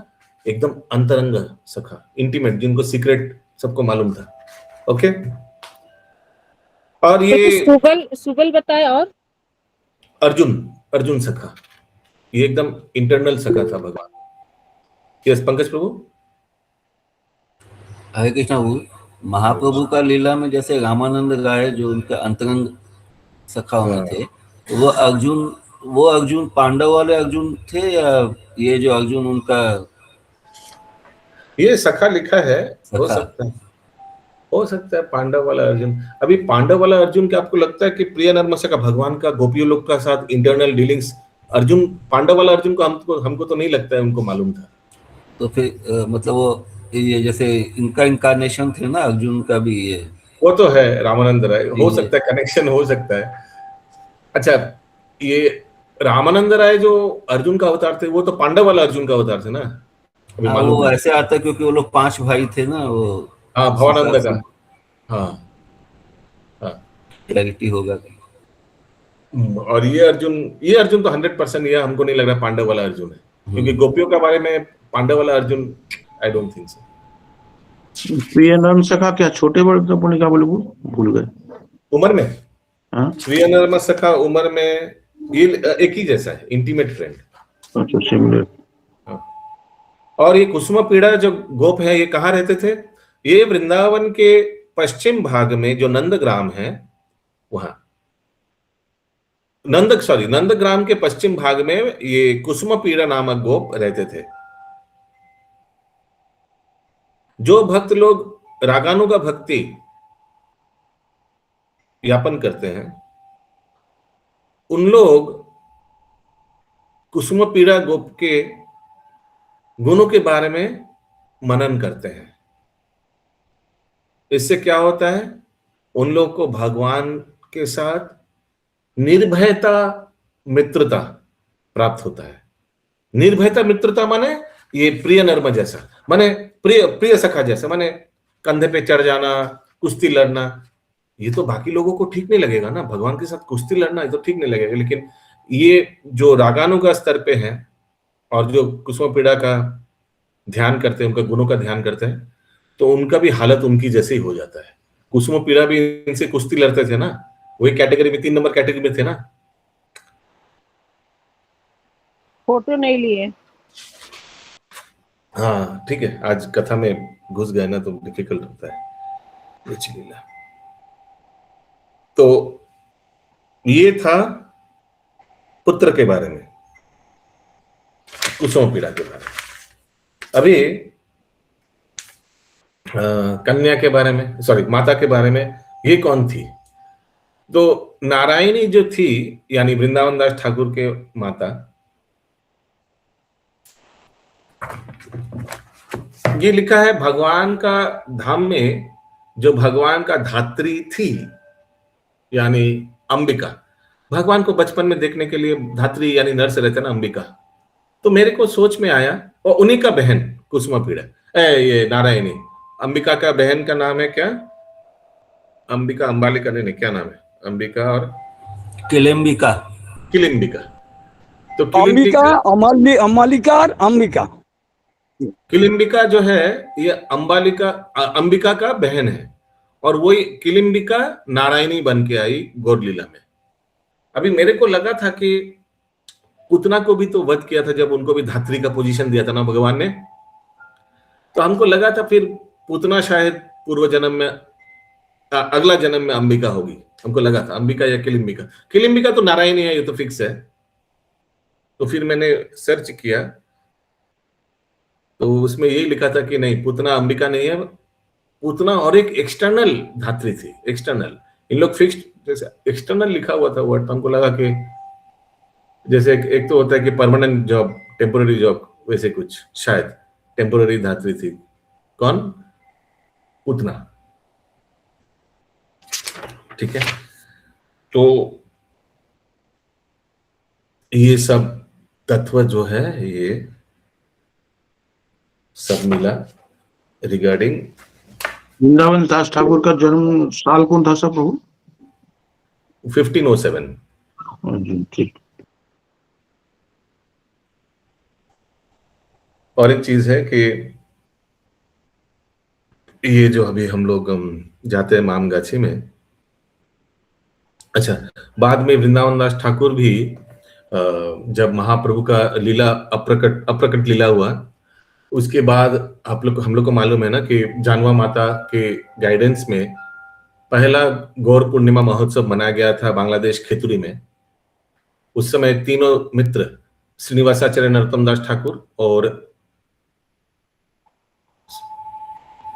एकदम अंतरंग सखा, इंटीमेट, जिनको सीक्रेट सबको मालूम था। ओके, और ये सुबल बताए, और अर्जुन सखा, ये एकदम इंटरनल सखा था भगवान। यस पंकज प्रभु। हरे कृष्णा प्रभु, महाप्रभु का लीला में जैसे रामानंद राय जो उनके अंतरंग सखा में थे, वो अर्जुन पांडव वाले अर्जुन थे, या ये जो अर्जुन उनका ये सखा लिखा है, हो सखा? सकता है पांडव वाला अर्जुन। अभी पांडव वाला अर्जुन, क्या आपको लगता है कि प्रिय नर्मशा भगवान का गोपियों लोग का साथ इंटरनल डीलिंग्स अर्जुन, पांडव वाला अर्जुन को हमको तो नहीं लगता है उनको मालूम था। तो फिर मतलब वो ये जैसे इनका इनकारनेशन थे ना अर्जुन का भी, ये वो तो है रामानंद राय, हो सकता है कनेक्शन हो सकता है। अच्छा, ये रामानंद राय जो अर्जुन का अवतार थे, वो तो पांडव वाला अर्जुन का अवतार थे ना, अभी मालूम वो ऐसे आता क्योंकि वो लोग 5 भाई थे ना, वो हाँ भवानंद का, हाँ क्लैरिटी होगा। और ये अर्जुन तो 100% ये हमको नहीं लग रहा पांडव वाला अर्जुन है, क्योंकि गोपियों के बारे में पांडव वाला Arjun I don't think so. प्रिय नर्म सखा क्या छोटे बड़े तो पुण्य बोले, भूल गए उम्र में? हाँ, प्रिय नर्म सखा उम्र में ये एक ही जैसा है, इंटीमेट फ्रेंड। अच्छा, सिमिलर। और ये कुसुम पीड़ा जो गोप है, ये कहाँ रहते थे? ये वृंदावन के पश्चिम भाग में जो नंदग्राम है, वहां नंदग्राम के पश्चिम भाग में ये कुसुम पीड़ा नामक गोप रहते थे। जो भक्त लोग रागानुगा भक्ति यापन करते हैं, उन लोग कुसुम पीड़ा गोप के गुणों के बारे में मनन करते हैं। इससे क्या होता है? उन लोग को भगवान के साथ निर्भयता मित्रता प्राप्त होता है। निर्भयता मित्रता माने ये प्रिय नर्म जैसा, माने प्रिय सखा जैसा, माने कंधे पे चढ़ जाना, कुश्ती लड़ना। ये तो बाकी लोगों को ठीक नहीं लगेगा ना, भगवान के साथ कुश्ती लड़ना ये तो ठीक नहीं लगेगा, लेकिन ये जो रागानुगा स्तर पे हैं और जो कुसुम पीड़ा का ध्यान करते हैं, उनका गुणों का ध्यान करते हैं, तो उनका भी हालत उनकी जैसे ही हो जाता है। कुसुम पीड़ा भी इनसे कुश्ती लड़ते थे ना, वही कैटेगरी में 3 नंबर कैटेगरी में थे ना। फोटो नहीं लिए। हाँ ठीक है, आज कथा में घुस गए ना तो डिफिकल्ट होता है। लीला तो ये था पुत्र के बारे में, कुसुम पीड़ा के बारे में। अभी कन्या के बारे में, सॉरी माता के बारे में। ये कौन थी? तो नारायणी जो थी, यानी वृंदावन दास ठाकुर के माता, ये लिखा है भगवान का धाम में जो भगवान का धात्री थी, यानी अंबिका। भगवान को बचपन में देखने के लिए धात्री यानी नर्स रहते ना, अंबिका। तो मेरे को सोच में आया, और उन्हीं का बहन कुसुम पीड़ा, ये नारायणी। अंबिका का बहन का नाम है क्या? अंबिका, अंबालिका नहीं, क्या नाम है? अंबिका और किलिम्बिका। तो अंबिका, अमालिका और अंबिका। किलिम्बिका जो है ये अंबिका का बहन है, और वही किलिम्बिका नारायणी बन के आई गौर लीला में। अभी मेरे को लगा था कि पुतना को भी तो वध किया था, जब उनको भी धात्री का पोजीशन दिया था ना भगवान ने। तो हमको लगा था फिर पुतना शायद पूर्व जन्म में, अगला जन्म में अंबिका होगी। हमको लगा था अंबिका या किलिम्बिका तो नारायणी है, ये तो फिक्स है। तो फिर मैंने सर्च किया तो उसमें यही लिखा था कि नहीं, पुतना अंबिका नहीं है, पुतना और एक एक्सटर्नल धात्री थी। एक्सटर्नल, इन लोग फिक्स्ड, जैसे एक्सटर्नल लिखा हुआ था वर्ड, तो हमको लगा कि जैसे एक तो होता है कि परमानेंट जॉब, टेम्पोररी जॉब, वैसे कुछ शायद टेम्पोररी धात्री थी। कौन? पुतना। ठीक है, तो ये सब तत्व जो है ये सब मिला रिगार्डिंग वृंदावन दास ठाकुर का जन्म साल कौन था सब प्रभु? 1507। ठीक। और एक चीज है कि ये जो अभी हम लोग जाते हैं मामगाछी में, अच्छा, बाद में वृंदावन दास ठाकुर भी जब महाप्रभु का लीला अप्रकट लीला हुआ, उसके बाद हम लोग को मालूम है ना कि जानवा माता के गाइडेंस में पहला गौर पूर्णिमा महोत्सव मनाया गया था बांग्लादेश खेतुरी में। उस समय तीनों मित्र श्रीनिवासाचार्य नरोत्तम दास ठाकुर और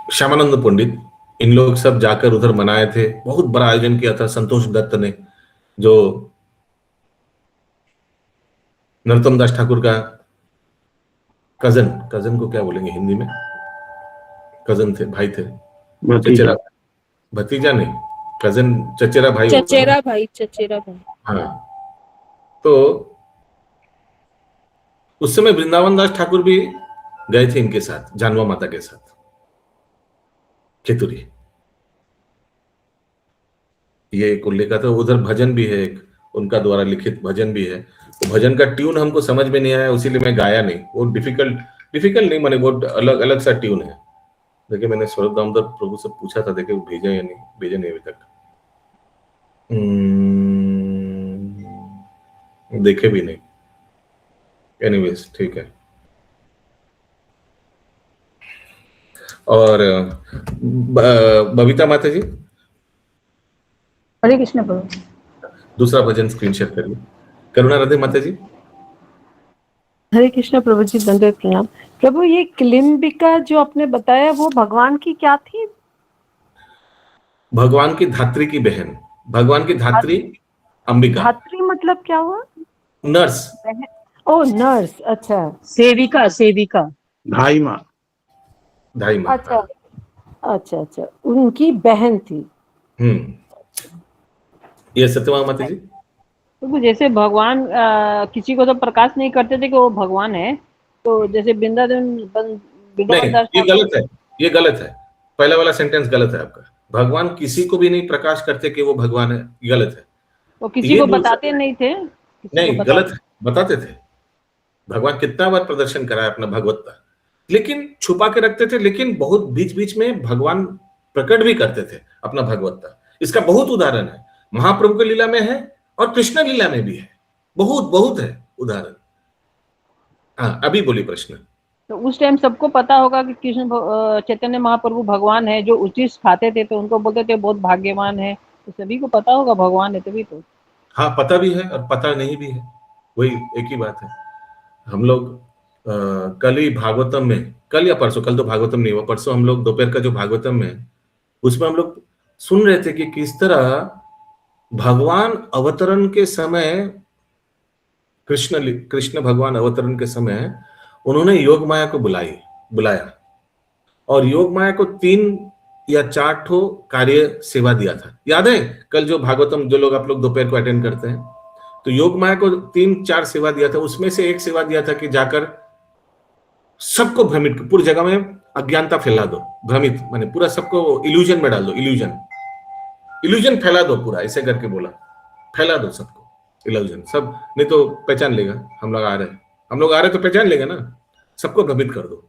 श्यामानंद पंडित, इन लोग सब जाकर उधर मनाए थे। बहुत बड़ा आयोजन किया था संतोष दत्त ने, जो नरोत्तम दास ठाकुर का कजन को क्या बोलेंगे हिंदी में, कजन थे, भाई थे, चचेरा, भतीजा नहीं, कजन, चचेरा भाई, चचेरा भाई। हाँ, तो उस समय वृंदावन दास ठाकुर भी गए थे इनके साथ, जानवा माता के साथ खेतुरी। ये एक उल्लेख था। उधर भजन भी है, एक उनका द्वारा लिखित भजन भी है। तो भजन का ट्यून हमको समझ में नहीं आया, इसीलिए मैं गाया नहीं। वो डिफिकल्ट नहीं, माने बहुत अलग सा ट्यून है। देखिए, मैंने स्वरूप दामोदर प्रभु से पूछा था, देखिए भेजा या नहीं, भेजा नहीं अभी तक, देखे भी नहीं। एनीवेज, ठीक है। और बबीता माता जी, हरे कृष्ण प्रभु। दूसरा भजन स्क्रीन शेयर करिए। करुणा राधे माता जी। हरे कृष्ण प्रभु जी, दंडवत प्रणाम प्रभु। ये किलिम्बिका जो आपने बताया वो भगवान की क्या थी? भगवान की धात्री की बहन, भगवान की धात्री अंबिका। धात्री मतलब क्या हुआ? नर्स। ओ नर्स, अच्छा। सेविका। भाई माँ। अच्छा अच्छा अच्छा, उनकी बहन थी। ये सत्यमा माता जी। तो जैसे भगवान किसी को तो प्रकाश नहीं करते थे कि वो भगवान है, तो जैसे नहीं, ये गलत है, ये गलत है। पहला वाला सेंटेंस गलत है आपका। भगवान किसी को भी नहीं प्रकाश करते कि वो भगवान है, गलत है। वो किसी को बताते नहीं थे? नहीं, गलत है, बताते थे। भगवान कितना बार प्रदर्शन करा है अपना भगवत्ता, लेकिन छुपा के रखते थे। लेकिन बहुत बीच बीच में भगवान प्रकट भी करते थे अपना भगवत्ता। इसका बहुत उदाहरण है, महाप्रभु की लीला में है और कृष्ण लीला में भी है। बहुत है उदाहरण। हाँ, अभी बोली प्रश्न। तो उस टाइम सबको पता होगा कि कृष्ण चैतन्य महाप्रभु भगवान है। जो उचित खाते थे तो उनको बोलते थे बहुत भाग्यवान है, तो सभी को पता होगा भगवान है तभी तो। हाँ, पता भी है और पता नहीं भी है, वही एक ही बात है। हम लोग कल ही भागवतम में, कल या परसों, कल तो भागवतम नहीं हुआ, परसों हम लोग दोपहर का जो भागवतम है उसमें हम लोग सुन रहे थे कि किस तरह भगवान अवतरण के समय, कृष्ण भगवान अवतरण के समय उन्होंने योग माया को बुलाया और योग माया को 3 या 4 ठो कार्य सेवा दिया था। याद है कल जो भागवतम, जो लोग आप लोग दोपहर को अटेंड करते हैं, तो योग माया को 3-4 सेवा दिया था। उसमें से एक सेवा दिया था कि जाकर सबको भ्रमित, पूरी जगह में अज्ञानता फैला दो। भ्रमित माने पूरा सबको इल्यूजन में डाल दो, इल्यूजन फैला दो पूरा, ऐसे करके बोला, फैला दो सबको इल्यूजन, सब नहीं तो पहचान लेगा हम लोग आ रहे तो पहचान लेगा ना, सबको भ्रमित कर दो।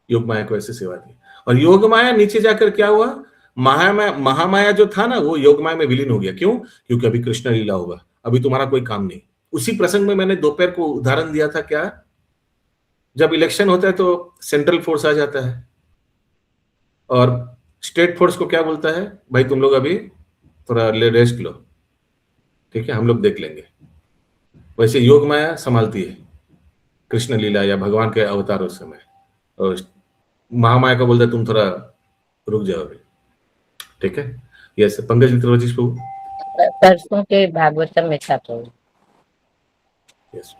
योग माया को ऐसे सेवा दी। और योग माया नीचे जाकर क्या हुआ, महामाया जो था ना, वो योग माया में विलीन हो गया। क्यों? क्योंकि अभी कृष्ण लीला होगा, अभी तुम्हारा कोई काम नहीं। उसी प्रसंग में मैंने दोपहर को उदाहरण दिया था, क्या, जब इलेक्शन होता है तो सेंट्रल फोर्स आ जाता है और स्टेट फोर्स को क्या बोलता है, भाई तुम लोग अभी थोड़ा रेस्ट लो, ठीक है, हम लोग देख लेंगे। वैसे योग माया संभालती है कृष्ण लीला या भगवान के अवतारों समय, और महामाया को बोलता है तुम थोड़ा रुक जाओ अभी, ठीक है। यस, पंकज मित्र प्रभु। परसों के भागवतम में था तो। यस,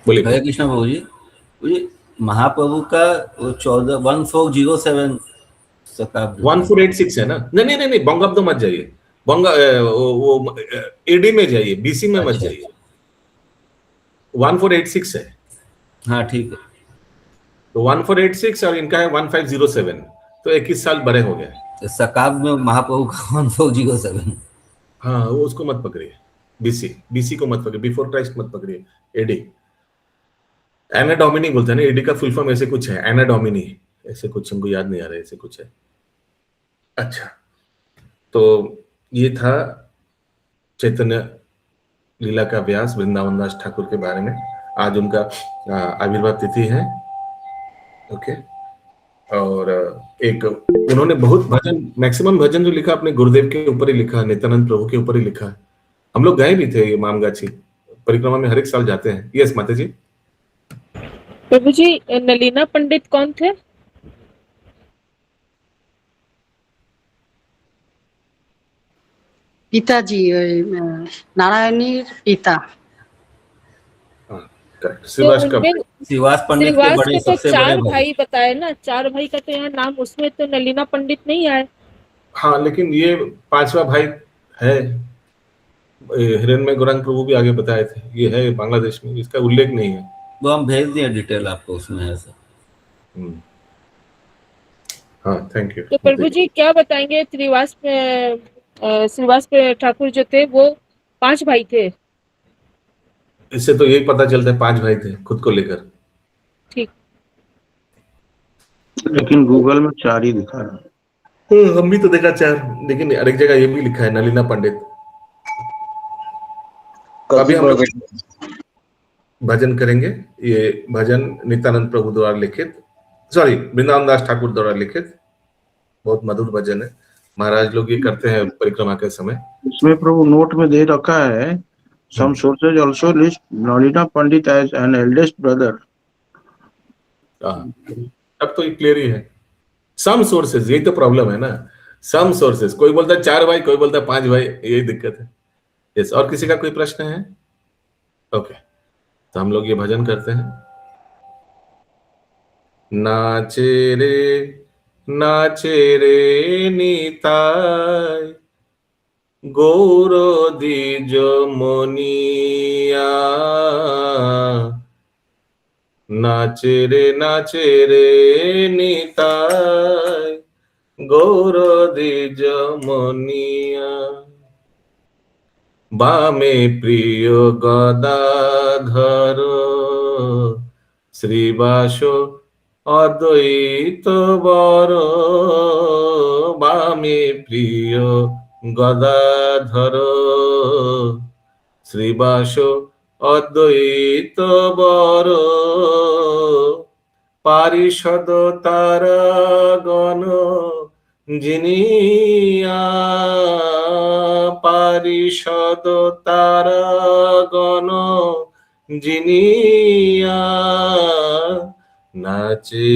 बोलिए। हरे कृष्ण प्रभु जी। महाप्रभु का 1407 शताब्दी 1486 है ना? नहीं, बंगाब्द मत जाइए, वो एडी में जाइए, बीसी में मत जाइए। 1486 है। हाँ ठीक है। तो 1486 और इनका है 1507, तो 21 साल बड़े हो गए। तो शकाब्द में महाप्रभु का 1407। हाँ, वो उसको मत पकड़िए, बीसी को मत पकड़िए, बिफोर क्राइस्ट मत पकड़िए, एडी। एना डोमिनी बोलते हैं ना, एडी का फुल फॉर्म ऐसे कुछ है, एना डोमिनी, ऐसे कुछ, हमको याद नहीं आ रहा है, ऐसे कुछ है। अच्छा, तो ये था चैतन्य लीला का व्यास वृंदावन दास ठाकुर के बारे में। आज उनका आविर्भाव तिथि है। ओके, और एक उन्होंने बहुत भजन, मैक्सिमम भजन जो लिखा अपने गुरुदेव के ऊपर ही लिखा, नित्यानंद प्रभु के ऊपर ही लिखा है। हम लोग गए भी थे ये मामगाछी परिक्रमा में, हर एक साल जाते हैं। यस माता जी। प्रभु जी, नलीना पंडित कौन थे? পিতাজি ওই নারায়ণীর পিতা। श्रीवास का श्रीवास पंडित के श्रीवास बड़े के तो सबसे बड़े चार भाई। भाई बताए ना, 4 भाई का तो यहाँ नाम, उसमें तो नलीना पंडित नहीं आए। हाँ, लेकिन ये 5वां भाई है, हिरण्मय गौरांग प्रभु भी आगे बताए थे, ये है बांग्लादेश में, इसका उल्लेख नहीं है। वो हम भेज दिए डिटेल आपको, उसमें है सर। हाँ, थैंक यू। तो प्रभु जी क्या बताएंगे, श्रीवास पे ठाकुर जो थे वो 5 भाई थे। इससे तो यही पता चलता है 5 भाई थे खुद को लेकर। ठीक, लेकिन गूगल में 4 ही दिखा रहा है। हम भी तो देखा 4, लेकिन हर एक जगह ये भी लिखा है नलीना पंडित। अभी हम लोग भजन करेंगे, ये भजन नित्यानंद प्रभु द्वारा लिखित, सॉरी वृंदावन दास ठाकुर द्वारा लिखित, बहुत मधुर भजन है। महाराज लोग ये करते हैं परिक्रमा के समय। इसमें प्रभु नोट में दे रखा है, some sources also list Nalina Pandit as an eldest brother. अब तो ये क्लियर ही है। सम सोर्सेज, यही तो प्रॉब्लम है ना, सम सोर्सेज, कोई बोलता है 4 भाई, कोई बोलता है 5 भाई, यही दिक्कत है। यस, और किसी का कोई प्रश्न है? ओके, तो हम लोग ये भजन करते हैं। नाचे रे निताय गौर द्विज मुनिया, नाचे रे निताय गौर द्विज मुनिया, बामे प्रिय गदाधर श्रीवासो अद्वैत बर, बामे प्रिय गदाधर श्रीवासो अद्वैत बर, पारिषद तारागण जिनिया, पारिषद तारागण जिनिया, नाचे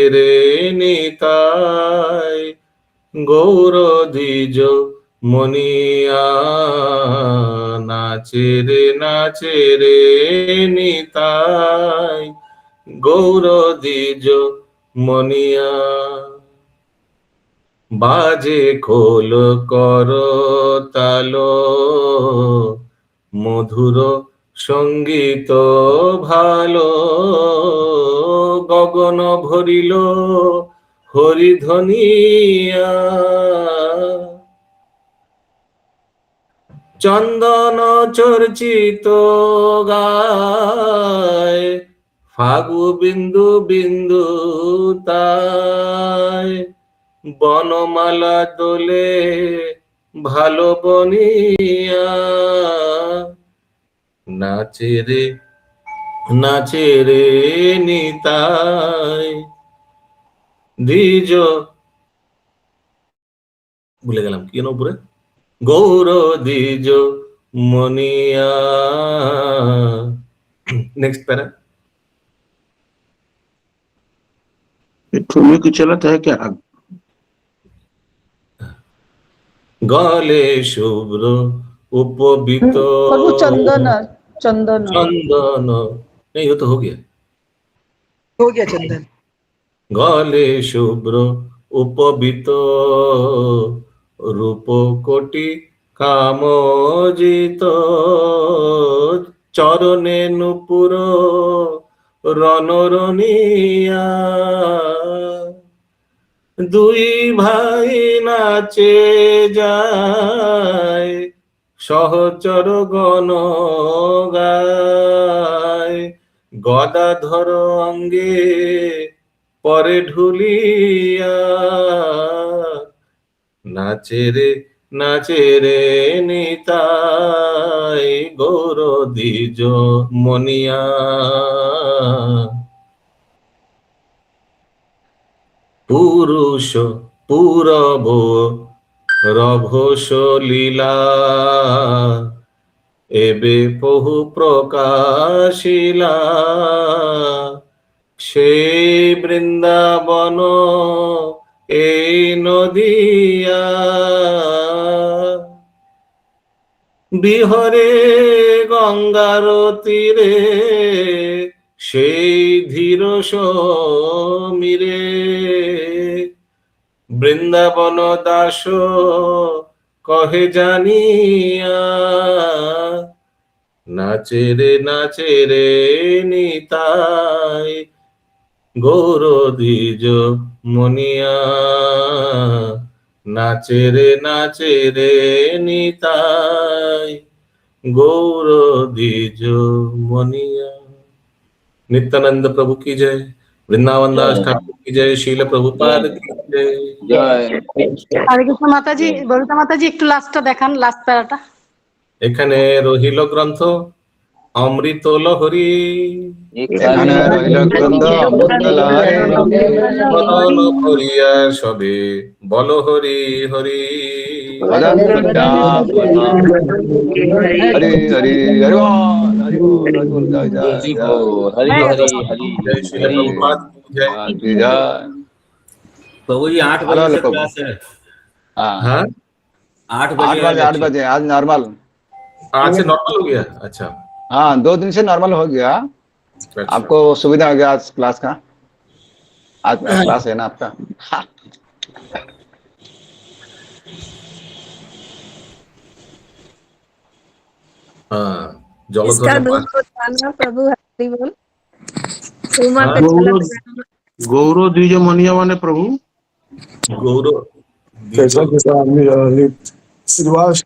रे निताय गौर द्विज मुनिया, नाचे रे निताय गौर द्विज मुनिया, बाजे खोल कर तालो मधुर संगीत भालो, गगन भरिल हरिध्वनिया, चंदन चर्चित गाय फागु बिंदु बिंदु ताय, बनमाला दोले भालो बनिया, नाचे रे निताय द्विज, भूले गलम कि पूरे गौर द्विज मुनिया। नेक्स्ट पैरा, ठुमक चलत है क्या? गले शुभ्र उपबित प्रभु चंदन चंदन चंदन, नहीं वो तो हो गया चंदन। गले शुभ्र उपबित रूप कोटि कामजित, चरणे नुपुर रनरनिया, दुई भाई नाचे जाय सहचर गण गाय, গদাধর অঙ্গে পরে ঢুলিয়া নাচে রে নিতাই গৌর দ্বিজ মনিয়া। পুরুষ পুরব রভস লীলা এবে বহু প্রকাশিলা। সেই বৃন্দাবন এই নদিয়া বিহরে গঙ্গার তীরে সেই ধীর সমীরে। বৃন্দাবন দাস কহে জানিয়া নাচে রে নিতাই গৌর দ্বিজ মনিয়া। নাচে রে নিতাই গৌর দ্বিজ মনিया। नित्यानंद प्रभु की जय, वृंदावन दास ठाकुर की जय, शील प्रभुपाद की जय। হরে কৃষ্ণ মাতাজি, ববিতা মাতাজি একটু লাস্টটা দেখান, লাস্ট প্যারাটা। এখানে রহিল গ্রন্থ অমৃত লহরী, এখানে রহিল গ্রন্থ অমৃত লহরী, বদন করিয়া সবে বল হরি হরি। বদন করিয়া হরি হরি হরি বল, হরি বল, হরি বল, জয় জয় हरि हरि हरि जय शील प्रभुपाद की जय। जय। प्रभु जी 8 हेलो, बजे से प्रभु। क्लास है। हाँ, 8 8 बजे बजे 8 बजे आज नॉर्मल। आज से नॉर्मल हो गया। अच्छा हाँ, 2 दिन से नॉर्मल हो गया। आपको सुविधा हो गया आज क्लास का। आज क्लास है ना आपका। हाँ इसका जलधर दूध को जाना प्रभु हरि बोल। उमा हाँ। पे चला तो गौर द्विज मनिया माने प्रभु गौरव कैसा कैसा आदमी श्रीवास